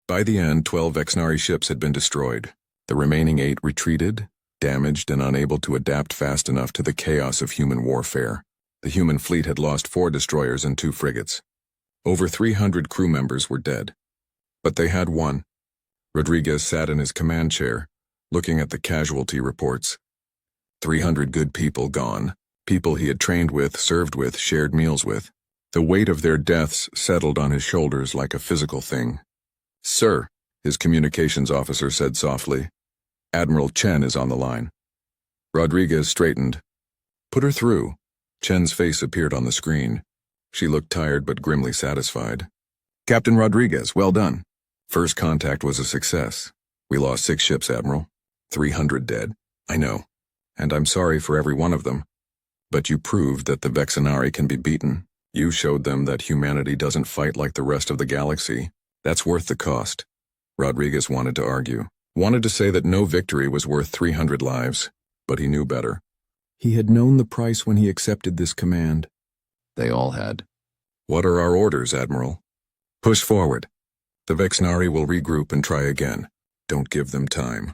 By the end, 12 Vexnari ships had been destroyed. The remaining 8 retreated, damaged and unable to adapt fast enough to the chaos of human warfare. The human fleet had lost 4 destroyers and 2 frigates. Over 300 crew members were dead. But they had won. Rodriguez sat in his command chair, looking at the casualty reports. 300 good people gone. People he had trained with, served with, shared meals with. The weight of their deaths settled on his shoulders like a physical thing. "Sir," His communications officer said softly. Admiral Chen is on the line. Rodriguez straightened. Put her through. Chen's face appeared on the screen. She looked tired but grimly satisfied. Captain Rodriguez, well done. First contact was a success. We lost 6 ships, Admiral. 300 dead. I know. And I'm sorry for every one of them. But you proved that the Vexenari can be beaten. You showed them that humanity doesn't fight like the rest of the galaxy. That's worth the cost. Rodriguez wanted to argue. Wanted to say that no victory was worth 300 lives. But he knew better. He had known the price when he accepted this command. They all had. What are our orders, Admiral? Push forward. The Vexenari will regroup and try again. Don't give them time.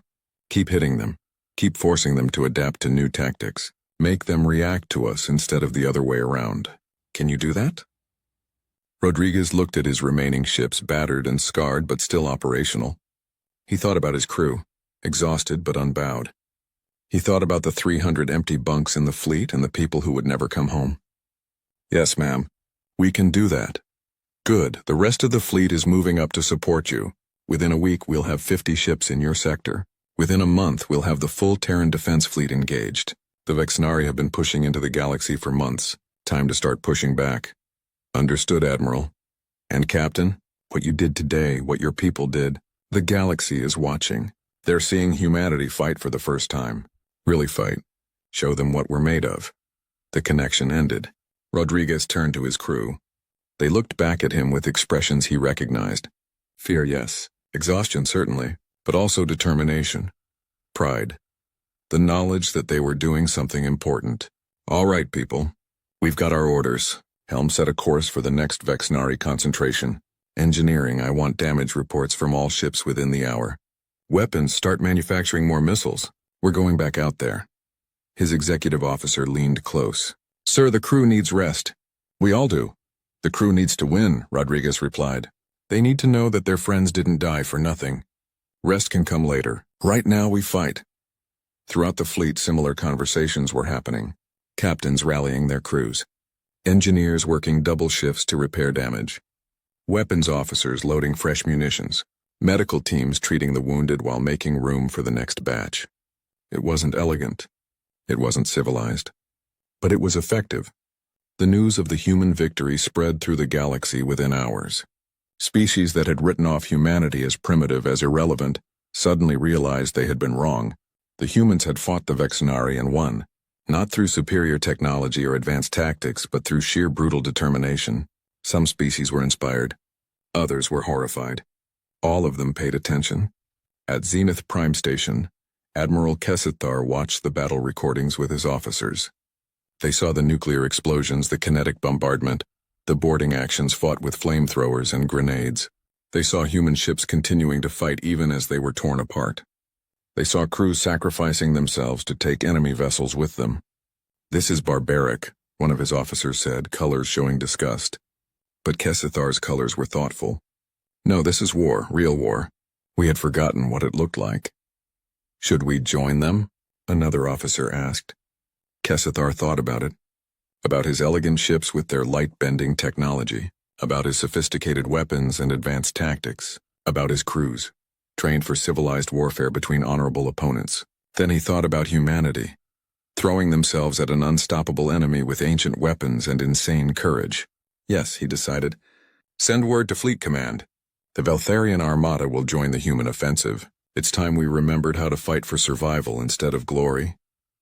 Keep hitting them. Keep forcing them to adapt to new tactics. Make them react to us instead of the other way around. Can you do that? Rodriguez looked at his remaining ships, battered and scarred but still operational. He thought about his crew, exhausted but unbowed. He thought about the 300 empty bunks in the fleet and the people who would never come home. Yes, ma'am. We can do that. Good. The rest of the fleet is moving up to support you. Within a week, we'll have 50 ships in your sector. Within a month, we'll have the full Terran defense fleet engaged. The Vexenari have been pushing into the galaxy for months. Time to start pushing back. Understood, Admiral. And Captain, what you did today, what your people did, the galaxy is watching. They're seeing humanity fight for the first time. Really fight. Show them what we're made of. The connection ended. Rodriguez turned to his crew. They looked back at him with expressions he recognized. Fear, yes. Exhaustion, certainly. But also determination. Pride. The knowledge that they were doing something important. All right, people. We've got our orders. Helm set a course for the next Vexenari concentration. Engineering, I want damage reports from all ships within the hour. Weapons, start manufacturing more missiles. We're going back out there. His executive officer leaned close. Sir, the crew needs rest. We all do. The crew needs to win, Rodriguez replied. They need to know that their friends didn't die for nothing. Rest can come later. Right now we fight. Throughout the fleet, similar conversations were happening. Captains rallying their crews. Engineers working double shifts to repair damage. Weapons officers loading fresh munitions. Medical teams treating the wounded while making room for the next batch. It wasn't elegant. It wasn't civilized. But it was effective. The news of the human victory spread through the galaxy within hours. Species that had written off humanity as primitive, as irrelevant, suddenly realized they had been wrong. The humans had fought the Vexenari and won, not through superior technology or advanced tactics, but through sheer brutal determination. Some species were inspired. Others were horrified. All of them paid attention. At Zenith Prime Station, Admiral Kesithar watched the battle recordings with his officers. They saw the nuclear explosions, the kinetic bombardment, the boarding actions fought with flamethrowers and grenades. They saw human ships continuing to fight even as they were torn apart. They saw crews sacrificing themselves to take enemy vessels with them. This is barbaric, one of his officers said, colors showing disgust. But Kesithar's colors were thoughtful. No, this is war, real war. We had forgotten what it looked like. Should we join them? Another officer asked. Kesithar thought about it. About his elegant ships with their light-bending technology. About his sophisticated weapons and advanced tactics. About his crews, trained for civilized warfare between honorable opponents. Then he thought about humanity, throwing themselves at an unstoppable enemy with ancient weapons and insane courage. Yes, he decided. Send word to Fleet Command. The Veltharian Armada will join the human offensive. It's time we remembered how to fight for survival instead of glory.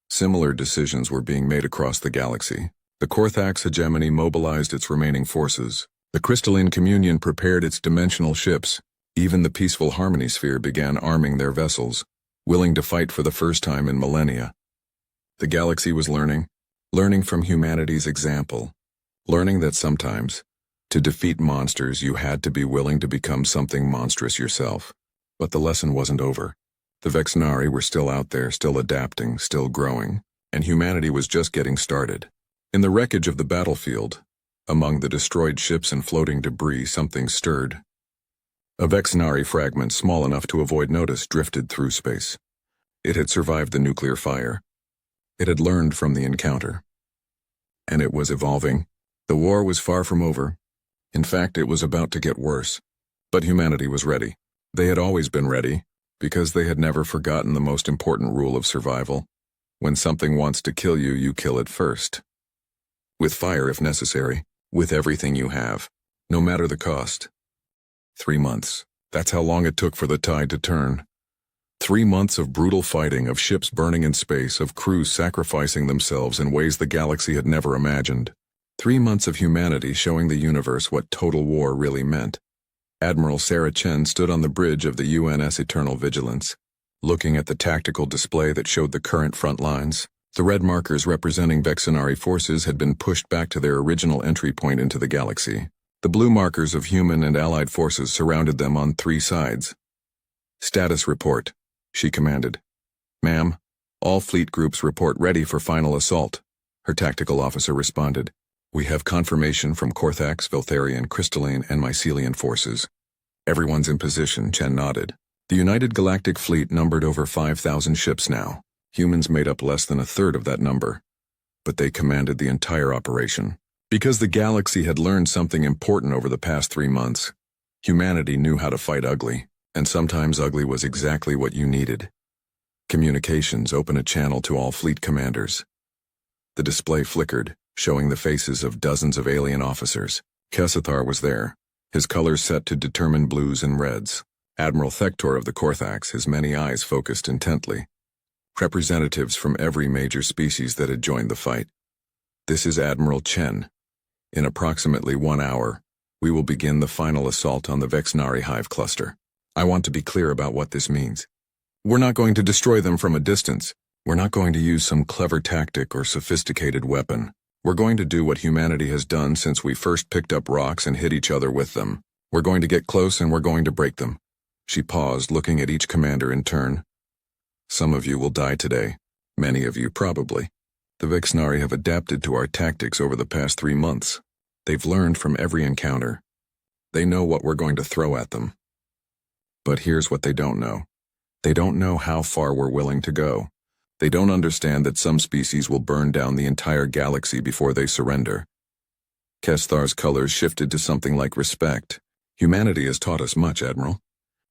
Similar decisions were being made across the galaxy. The Korthax hegemony mobilized its remaining forces. The Crystalline Communion prepared its dimensional ships. Even the peaceful Harmony Sphere began arming their vessels, willing to fight for the first time in millennia. The galaxy was learning from humanity's example, learning that sometimes, to defeat monsters, you had to be willing to become something monstrous yourself. But the lesson wasn't over. The Vexenari were still out there, still adapting, still growing, and humanity was just getting started. In the wreckage of the battlefield, among the destroyed ships and floating debris, something stirred. A Vexenari fragment small enough to avoid notice drifted through space. It had survived the nuclear fire. It had learned from the encounter. And it was evolving. The war was far from over. In fact, it was about to get worse. But humanity was ready. They had always been ready, because they had never forgotten the most important rule of survival. When something wants to kill you, you kill it first. With fire if necessary, with everything you have, no matter the cost. 3 months. That's how long it took for the tide to turn. 3 months of brutal fighting, of ships burning in space, of crews sacrificing themselves in ways the galaxy had never imagined. 3 months of humanity showing the universe what total war really meant. Admiral Sarah Chen stood on the bridge of the UNS Eternal Vigilance, looking at the tactical display that showed the current front lines. The red markers representing Vexenari forces had been pushed back to their original entry point into the galaxy. The blue markers of human and allied forces surrounded them on 3 sides. "Status report," she commanded. "Ma'am, all fleet groups report ready for final assault," her tactical officer responded. "We have confirmation from Korthax, Veltharian, Crystalline, and Mycelian forces." "Everyone's in position," Chen nodded. The United Galactic Fleet numbered over 5,000 ships now. Humans made up less than a third of that number. But they commanded the entire operation. Because the galaxy had learned something important over the past 3 months. Humanity knew how to fight ugly, and sometimes ugly was exactly what you needed. Communications opened a channel to all fleet commanders. The display flickered, showing the faces of dozens of alien officers. Kessathar was there, his colors set to determine blues and reds. Admiral Thector of the Korthax, his many eyes focused intently. Representatives from every major species that had joined the fight. "This is Admiral Chen. In approximately 1 hour, we will begin the final assault on the Vexenari hive cluster. I want to be clear about what this means. We're not going to destroy them from a distance. We're not going to use some clever tactic or sophisticated weapon. We're going to do what humanity has done since we first picked up rocks and hit each other with them. We're going to get close and we're going to break them." She paused, looking at each commander in turn. "Some of you will die today. Many of you probably. The Vexenari have adapted to our tactics over the past 3 months. They've learned from every encounter. They know what we're going to throw at them. But here's what they don't know. They don't know how far we're willing to go. They don't understand that some species will burn down the entire galaxy before they surrender." Kesthar's colors shifted to something like respect. "Humanity has taught us much, Admiral.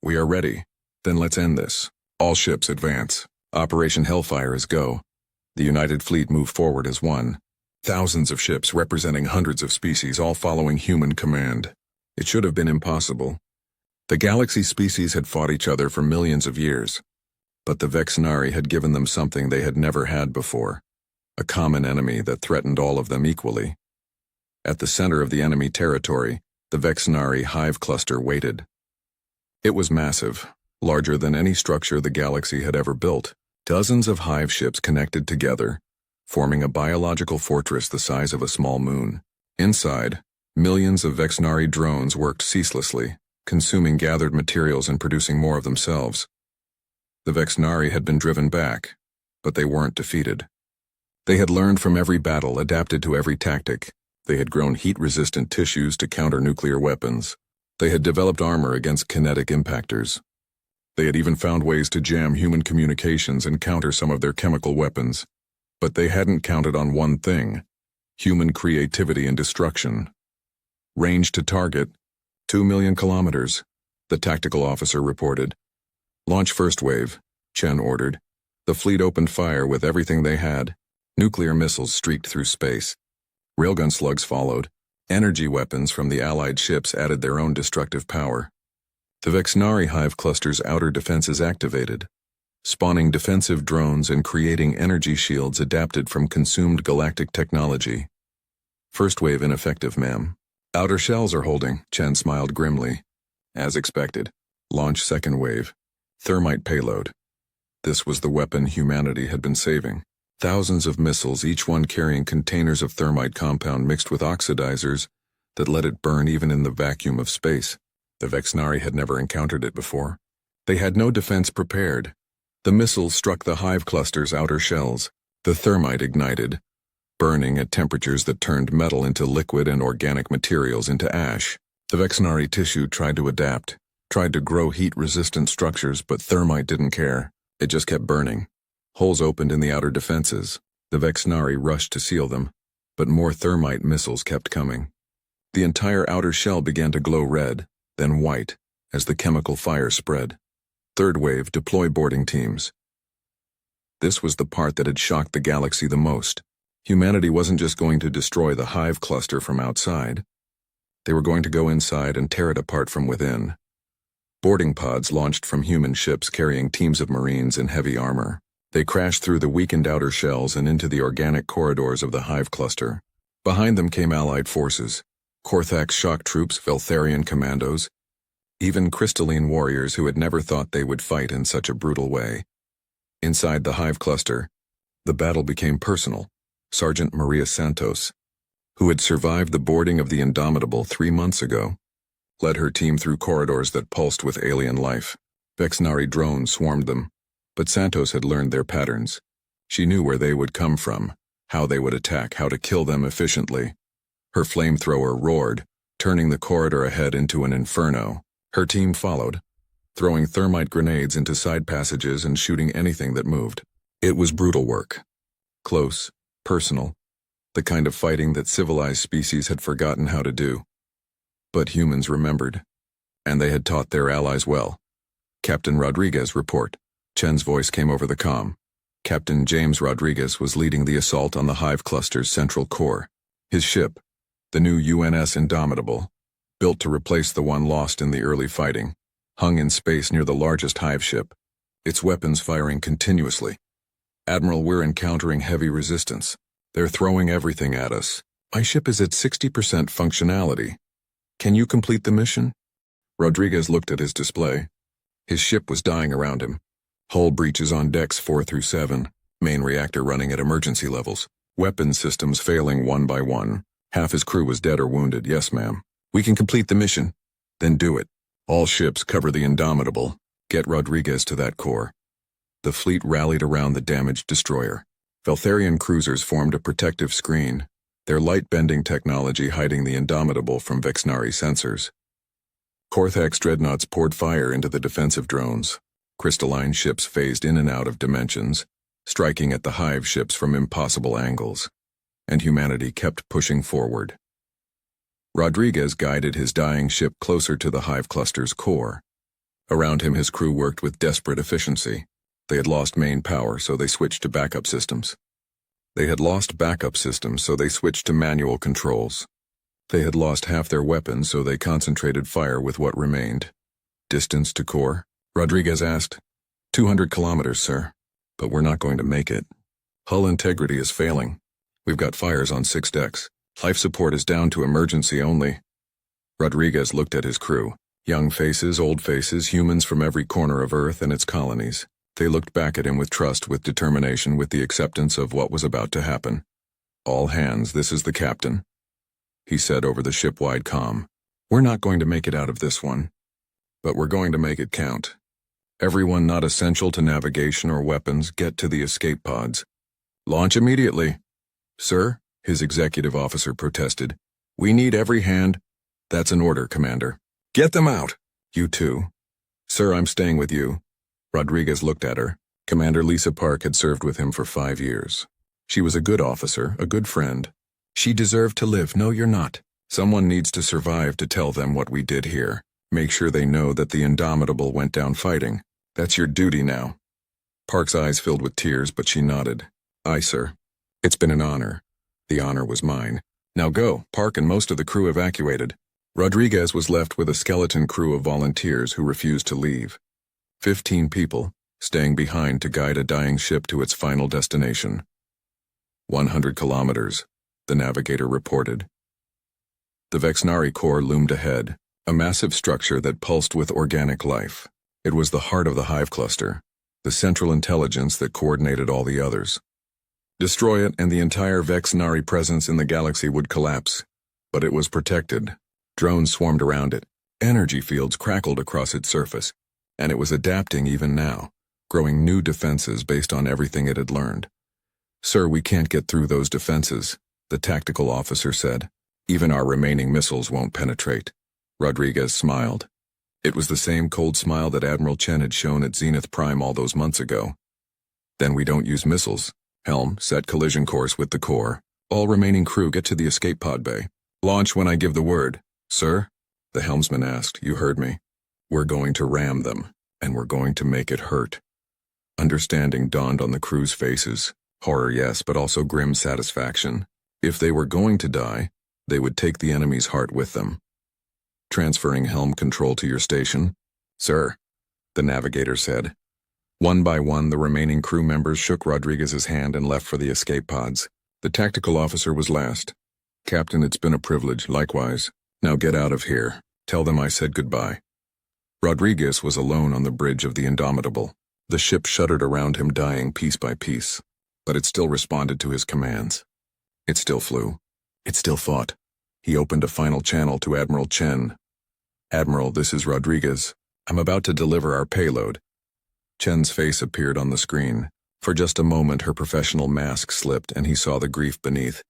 We are ready. Then let's end this. All ships advance. Operation Hellfire is go." The United Fleet moved forward as one. Thousands of ships representing hundreds of species, all following human command. It should have been impossible. The galaxy species had fought each other for millions of years. But the Vexenari had given them something they had never had before. A common enemy that threatened all of them equally. At the center of the enemy territory, the Vexenari hive cluster waited. It was massive, larger than any structure the galaxy had ever built. Dozens of hive ships connected together, forming a biological fortress the size of a small moon. Inside, millions of Vexenari drones worked ceaselessly, consuming gathered materials and producing more of themselves. The Vexenari had been driven back, but they weren't defeated. They had learned from every battle, adapted to every tactic. They had grown heat-resistant tissues to counter nuclear weapons. They had developed armor against kinetic impactors. They had even found ways to jam human communications and counter some of their chemical weapons. But they hadn't counted on one thing: human creativity and destruction. "Range to target, 2 million kilometers, the tactical officer reported. "Launch first wave," Chen ordered. The fleet opened fire with everything they had. Nuclear missiles streaked through space. Railgun slugs followed. Energy weapons from the Allied ships added their own destructive power. The Vexenari hive cluster's outer defenses activated, spawning defensive drones and creating energy shields adapted from consumed galactic technology. "First wave ineffective, ma'am." "Outer shells are holding," Chen smiled grimly. "As expected. Launch second wave. Thermite payload." This was the weapon humanity had been saving. Thousands of missiles, each one carrying containers of thermite compound mixed with oxidizers that let it burn even in the vacuum of space. The Vexenari had never encountered it before. They had no defense prepared. The missiles struck the hive cluster's outer shells. The thermite ignited, burning at temperatures that turned metal into liquid and organic materials into ash. The Vexenari tissue tried to adapt, tried to grow heat-resistant structures, but thermite didn't care. It just kept burning. Holes opened in the outer defenses. The Vexenari rushed to seal them, but more thermite missiles kept coming. The entire outer shell began to glow red, then white, as the chemical fire spread. Third wave, deploy boarding teams. This was the part that had shocked the galaxy the most. Humanity wasn't just going to destroy the hive cluster from outside. They were going to go inside and tear it apart from within. Boarding pods launched from human ships carrying teams of Marines in heavy armor. They crashed through the weakened outer shells and into the organic corridors of the hive cluster. Behind them came Allied forces, Korthax shock troops, Veltharian commandos, even crystalline warriors who had never thought they would fight in such a brutal way. Inside the hive cluster, the battle became personal. Sergeant Maria Santos, who had survived the boarding of the Indomitable 3 months ago, led her team through corridors that pulsed with alien life. Vexnari drones swarmed them, but Santos had learned their patterns. She knew where they would come from, how they would attack, how to kill them efficiently. Her flamethrower roared, turning the corridor ahead into an inferno. Her team followed, throwing thermite grenades into side passages and shooting anything that moved. It was brutal work. Close, personal, the kind of fighting that civilized species had forgotten how to do. But humans remembered, and they had taught their allies well. Captain Rodriguez, report. Chen's voice came over the comm. Captain James Rodriguez was leading the assault on the hive cluster's central core. His ship, the new UNS Indomitable, built to replace the one lost in the early fighting, hung in space near the largest hive ship, its weapons firing continuously. Admiral, we're encountering heavy resistance. They're throwing everything at us. My ship is at 60% functionality. Can you complete the mission? Rodriguez looked at his display. His ship was dying around him. Hull breaches on decks 4 through 7, main reactor running at emergency levels, weapon systems failing one by one. Half his crew was dead or wounded. Yes, ma'am. We can complete the mission. Then do it. All ships cover the Indomitable. Get Rodriguez to that core. The fleet rallied around the damaged destroyer. Veltharian cruisers formed a protective screen, their light-bending technology hiding the Indomitable from Vexnari sensors. Korthax dreadnoughts poured fire into the defensive drones. Crystalline ships phased in and out of dimensions, striking at the hive ships from impossible angles. And humanity kept pushing forward. Rodriguez guided his dying ship closer to the hive cluster's core. Around him, his crew worked with desperate efficiency. They had lost main power, so they switched to backup systems. They had lost backup systems, so they switched to manual controls. They had lost half their weapons, so they concentrated fire with what remained. Distance to core? Rodriguez asked. 200 kilometers, sir. But we're not going to make it. Hull integrity is failing. We've got fires on 6 decks. Life support is down to emergency only. Rodriguez looked at his crew. Young faces, old faces, humans from every corner of Earth and its colonies. They looked back at him with trust, with determination, with the acceptance of what was about to happen. All hands, this is the captain, he said over the ship-wide comm. We're not going to make it out of this one, but we're going to make it count. Everyone not essential to navigation or weapons, get to the escape pods. Launch immediately. Sir, his executive officer protested. We need every hand. That's an order, Commander. Get them out. You too. Sir, I'm staying with you. Rodriguez looked at her. Commander Lisa Park had served with him for 5 years. She was a good officer, a good friend. She deserved to live. No, you're not. Someone needs to survive to tell them what we did here. Make sure they know that the Indomitable went down fighting. That's your duty now. Park's eyes filled with tears, but she nodded. Aye, sir. It's been an honor. The honor was mine. Now go. Park and most of the crew evacuated. Rodriguez was left with a skeleton crew of volunteers who refused to leave. 15 people, staying behind to guide a dying ship to its final destination. 100 kilometers, the navigator reported. The Vexnari core loomed ahead, a massive structure that pulsed with organic life. It was the heart of the hive cluster, the central intelligence that coordinated all the others. Destroy it and the entire Vexnari presence in the galaxy would collapse, but it was protected. Drones swarmed around it, energy fields crackled across its surface, and it was adapting even now, growing new defenses based on everything it had learned. Sir, we can't get through those defenses, the tactical officer said. Even our remaining missiles won't penetrate. Rodriguez smiled. It was the same cold smile that Admiral Chen had shown at Zenith Prime all those months ago. Then we don't use missiles. Helm, set collision course with the core. All remaining crew get to the escape pod bay. Launch when I give the word. Sir? The helmsman asked. You heard me. We're going to ram them, and we're going to make it hurt. Understanding dawned on the crew's faces. Horror, yes, but also grim satisfaction. If they were going to die, they would take the enemy's heart with them. Transferring helm control to your station. Sir, the navigator said. One by one, the remaining crew members shook Rodriguez's hand and left for the escape pods. The tactical officer was last. Captain, it's been a privilege, likewise. Now get out of here. Tell them I said goodbye. Rodriguez was alone on the bridge of the Indomitable. The ship shuddered around him, dying piece by piece. But it still responded to his commands. It still flew. It still fought. He opened a final channel to Admiral Chen. Admiral, this is Rodriguez. I'm about to deliver our payload. Chen's face appeared on the screen. For just a moment, her professional mask slipped, and he saw the grief beneath.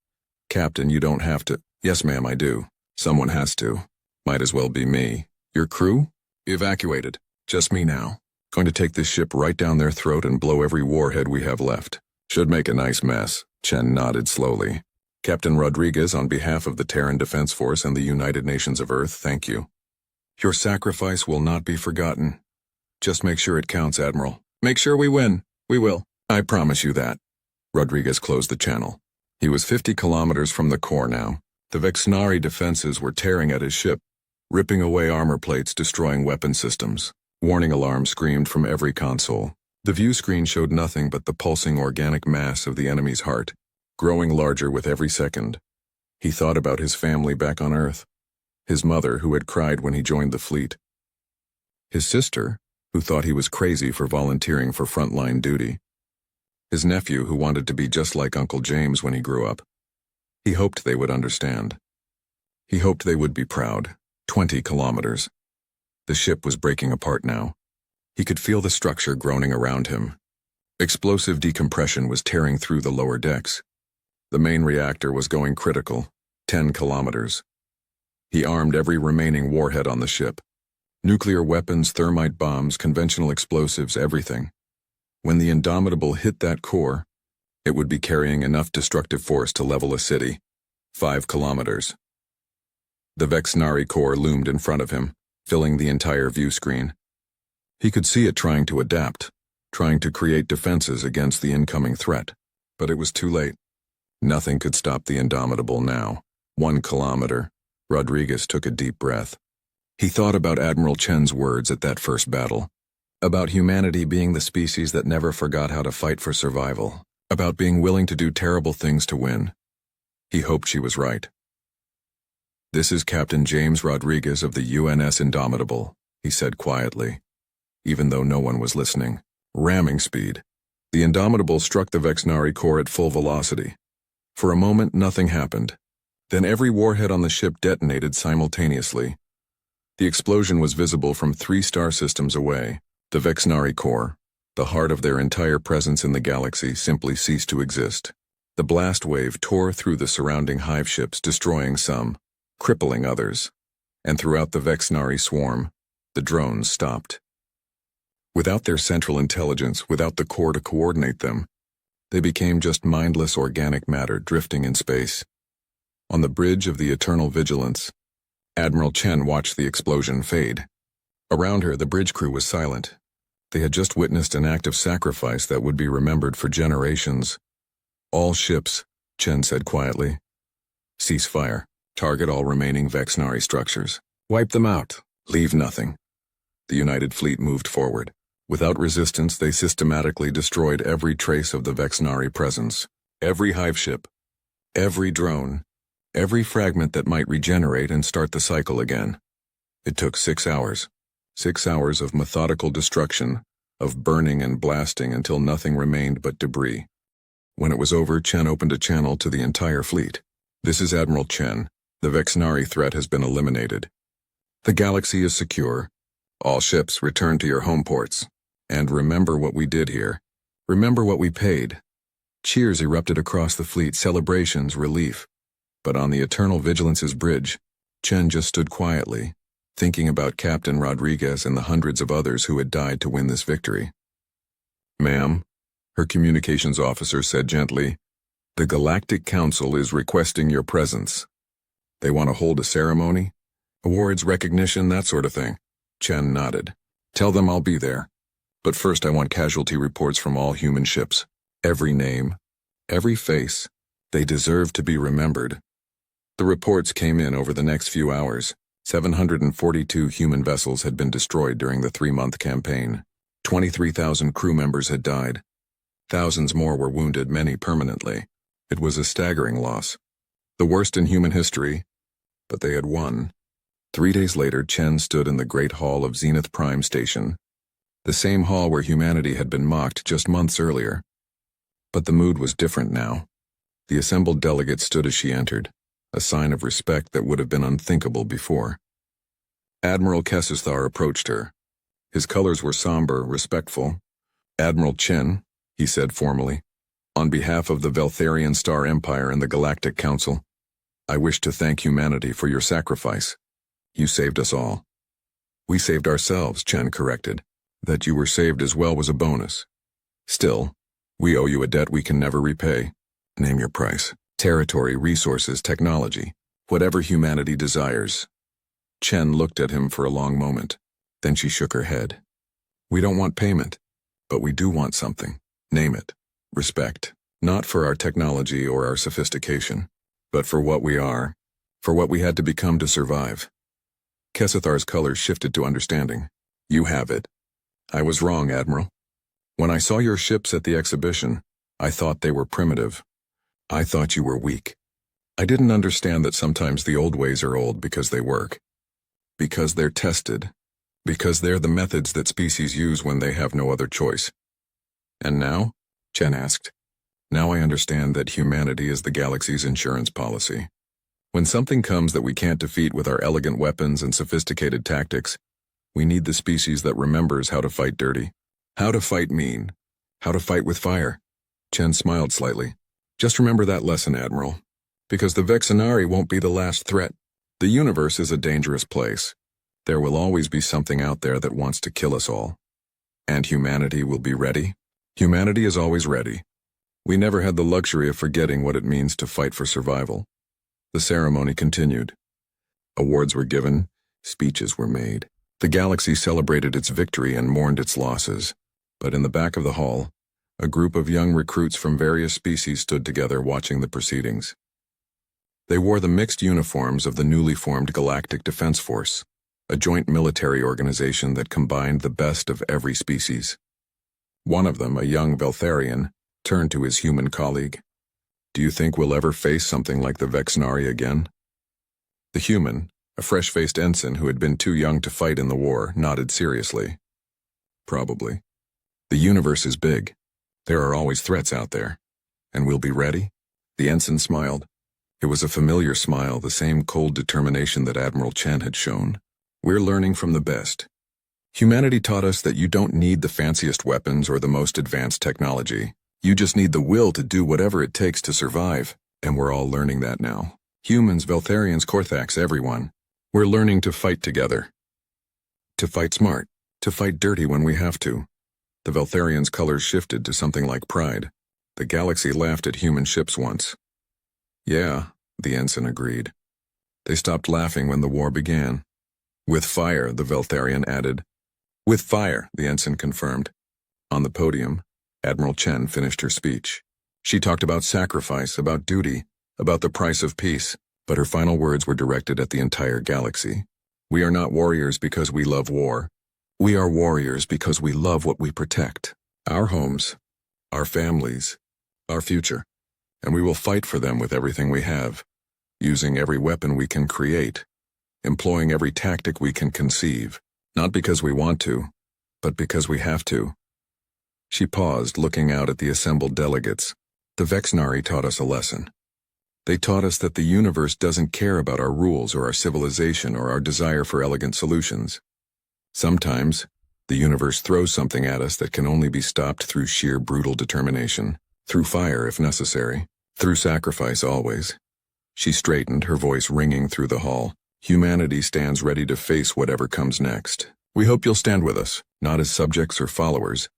Captain, you don't have to. Yes, ma'am, I do. Someone has to. Might as well be me. Your crew? Evacuated. Just me now. Going to take this ship right down their throat and blow every warhead we have left. Should make a nice mess. Chen nodded slowly. Captain Rodriguez, on behalf of the Terran Defense Force and the United Nations of Earth, thank you. Your sacrifice will not be forgotten. Just make sure it counts, Admiral. Make sure we win. We will. I promise you that. Rodriguez closed the channel. He was 50 kilometers from the core now. The Vexnari defenses were tearing at his ship, ripping away armor plates, destroying weapon systems. Warning alarms screamed from every console. The view screen showed nothing but the pulsing organic mass of the enemy's heart, growing larger with every second. He thought about his family back on Earth. His mother, who had cried when he joined the fleet. His sister, who thought he was crazy for volunteering for frontline duty. His nephew, who wanted to be just like Uncle James when he grew up. He hoped they would understand. He hoped they would be proud. 20 kilometers. The ship was breaking apart now. He could feel the structure groaning around him. Explosive decompression was tearing through the lower decks. The main reactor was going critical. 10 kilometers. He armed every remaining warhead on the ship. Nuclear weapons, thermite bombs, conventional explosives, everything. When the Indomitable hit that core, it would be carrying enough destructive force to level a city. 5 kilometers. The Vexnari core loomed in front of him, filling the entire view screen. He could see it trying to adapt, trying to create defenses against the incoming threat. But it was too late. Nothing could stop the Indomitable now. 1 kilometer. Rodriguez took a deep breath. He thought about Admiral Chen's words at that first battle. About humanity being the species that never forgot how to fight for survival. About being willing to do terrible things to win. He hoped she was right. This is Captain James Rodriguez of the UNS Indomitable, he said quietly, even though no one was listening. Ramming speed. The Indomitable struck the Vexnari core at full velocity. For a moment, nothing happened. Then every warhead on the ship detonated simultaneously. The explosion was visible from 3 star systems away. The Vexnari core, the heart of their entire presence in the galaxy, simply ceased to exist. The blast wave tore through the surrounding hive ships, destroying some, crippling others. And throughout the Vexnari swarm, the drones stopped. Without their central intelligence, without the core to coordinate them, they became just mindless organic matter drifting in space. On the bridge of the Eternal Vigilance, Admiral Chen watched the explosion fade. Around her, the bridge crew was silent. They had just witnessed an act of sacrifice that would be remembered for generations. All ships, Chen said quietly. Cease fire. Target all remaining Vexnari structures. Wipe them out. Leave nothing. The United Fleet moved forward. Without resistance, they systematically destroyed every trace of the Vexnari presence. Every hive ship. Every drone. Every fragment that might regenerate and start the cycle again. It took 6 hours. 6 hours of methodical destruction, of burning and blasting until nothing remained but debris. When it was over, Chen opened a channel to the entire fleet. This is Admiral Chen. The Vexnari threat has been eliminated. The galaxy is secure. All ships return to your home ports. And remember what we did here. Remember what we paid. Cheers erupted across the fleet, celebrations, relief. But on the Eternal Vigilance's bridge, Chen just stood quietly, thinking about Captain Rodriguez and the hundreds of others who had died to win this victory. Ma'am, her communications officer said gently, the Galactic Council is requesting your presence. They want to hold a ceremony? Awards, recognition, that sort of thing. Chen nodded. Tell them I'll be there. But first I want casualty reports from all human ships. Every name, every face. They deserve to be remembered. The reports came in over the next few hours. 742 human vessels had been destroyed during the 3-month campaign. 23,000 crew members had died. Thousands more were wounded, many permanently. It was a staggering loss. The worst in human history, but they had won. 3 days later, Chen stood in the Great Hall of Zenith Prime Station, the same hall where humanity had been mocked just months earlier. But the mood was different now. The assembled delegates stood as she entered, a sign of respect that would have been unthinkable before. Admiral Kesithar approached her. His colors were somber, respectful. Admiral Chen, he said formally, on behalf of the Veltharian Star Empire and the Galactic Council, I wish to thank humanity for your sacrifice. You saved us all. We saved ourselves, Chen corrected. That you were saved as well was a bonus. Still, we owe you a debt we can never repay. Name your price. Territory, resources, technology, whatever humanity desires. Chen looked at him for a long moment. Then she shook her head. We don't want payment, but we do want something. Name it. Respect. Not for our technology or our sophistication, but for what we are, for what we had to become to survive. Kesithar's colors shifted to understanding. You have it. I was wrong, Admiral. When I saw your ships at the exhibition, I thought they were primitive. I thought you were weak. I didn't understand that sometimes the old ways are old because they work. Because they're tested. Because they're the methods that species use when they have no other choice. And now? Chen asked. Now I understand that humanity is the galaxy's insurance policy. When something comes that we can't defeat with our elegant weapons and sophisticated tactics, we need the species that remembers how to fight dirty, how to fight mean, how to fight with fire. Chen smiled slightly. Just remember that lesson, Admiral, because the Vexenari won't be the last threat. The universe is a dangerous place. There will always be something out there that wants to kill us all. And humanity will be ready. Humanity is always ready. We never had the luxury of forgetting what it means to fight for survival. The ceremony continued. Awards were given, speeches were made. The galaxy celebrated its victory and mourned its losses. But in the back of the hall, a group of young recruits from various species stood together watching the proceedings. They wore the mixed uniforms of the newly formed Galactic Defense Force, a joint military organization that combined the best of every species. One of them, a young Veltharian, turned to his human colleague. Do you think we'll ever face something like the Vexenari again? The human, a fresh-faced ensign who had been too young to fight in the war, nodded seriously. Probably. The universe is big. There are always threats out there. And we'll be ready? The ensign smiled. It was a familiar smile, the same cold determination that Admiral Chen had shown. We're learning from the best. Humanity taught us that you don't need the fanciest weapons or the most advanced technology. You just need the will to do whatever it takes to survive, and we're all learning that now. Humans, Veltharians, Korthax, everyone. We're learning to fight together. To fight smart, to fight dirty when we have to. The Veltharians' colors shifted to something like pride. The galaxy laughed at human ships once. Yeah, the ensign agreed. They stopped laughing when the war began. With fire, the Veltharian added. With fire, the ensign confirmed. On the podium, Admiral Chen finished her speech. She talked about sacrifice, about duty, about the price of peace, but her final words were directed at the entire galaxy. We are not warriors because we love war. We are warriors because we love what we protect. Our homes, our families, our future. And we will fight for them with everything we have, using every weapon we can create, employing every tactic we can conceive, not because we want to, but because we have to. She paused, looking out at the assembled delegates. The Vexenari taught us a lesson. They taught us that the universe doesn't care about our rules or our civilization or our desire for elegant solutions. Sometimes, the universe throws something at us that can only be stopped through sheer brutal determination, through fire if necessary, through sacrifice always. She straightened, her voice ringing through the hall. Humanity stands ready to face whatever comes next. We hope you'll stand with us, not as subjects or followers,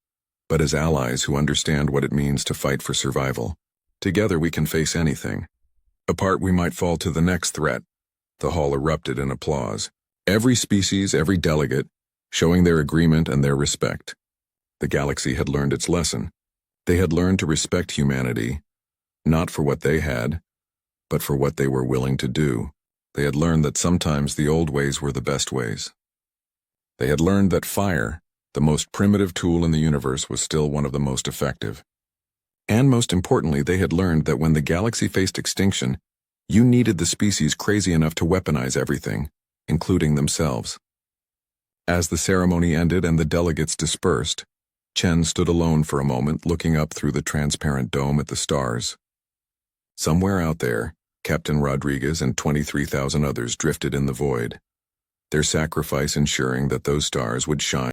but as allies who understand what it means to fight for survival. Together we can face anything. Apart we might fall to the next threat. The hall erupted in applause. Every species, every delegate, showing their agreement and their respect. The galaxy had learned its lesson. They had learned to respect humanity, not for what they had, but for what they were willing to do. They had learned that sometimes the old ways were the best ways. They had learned that fire, the most primitive tool in the universe, was still one of the most effective. And most importantly, they had learned that when the galaxy faced extinction, you needed the species crazy enough to weaponize everything, including themselves. As the ceremony ended and the delegates dispersed, Chen stood alone for a moment, looking up through the transparent dome at the stars. Somewhere out there, Captain Rodriguez and 23,000 others drifted in the void, their sacrifice ensuring that those stars would shine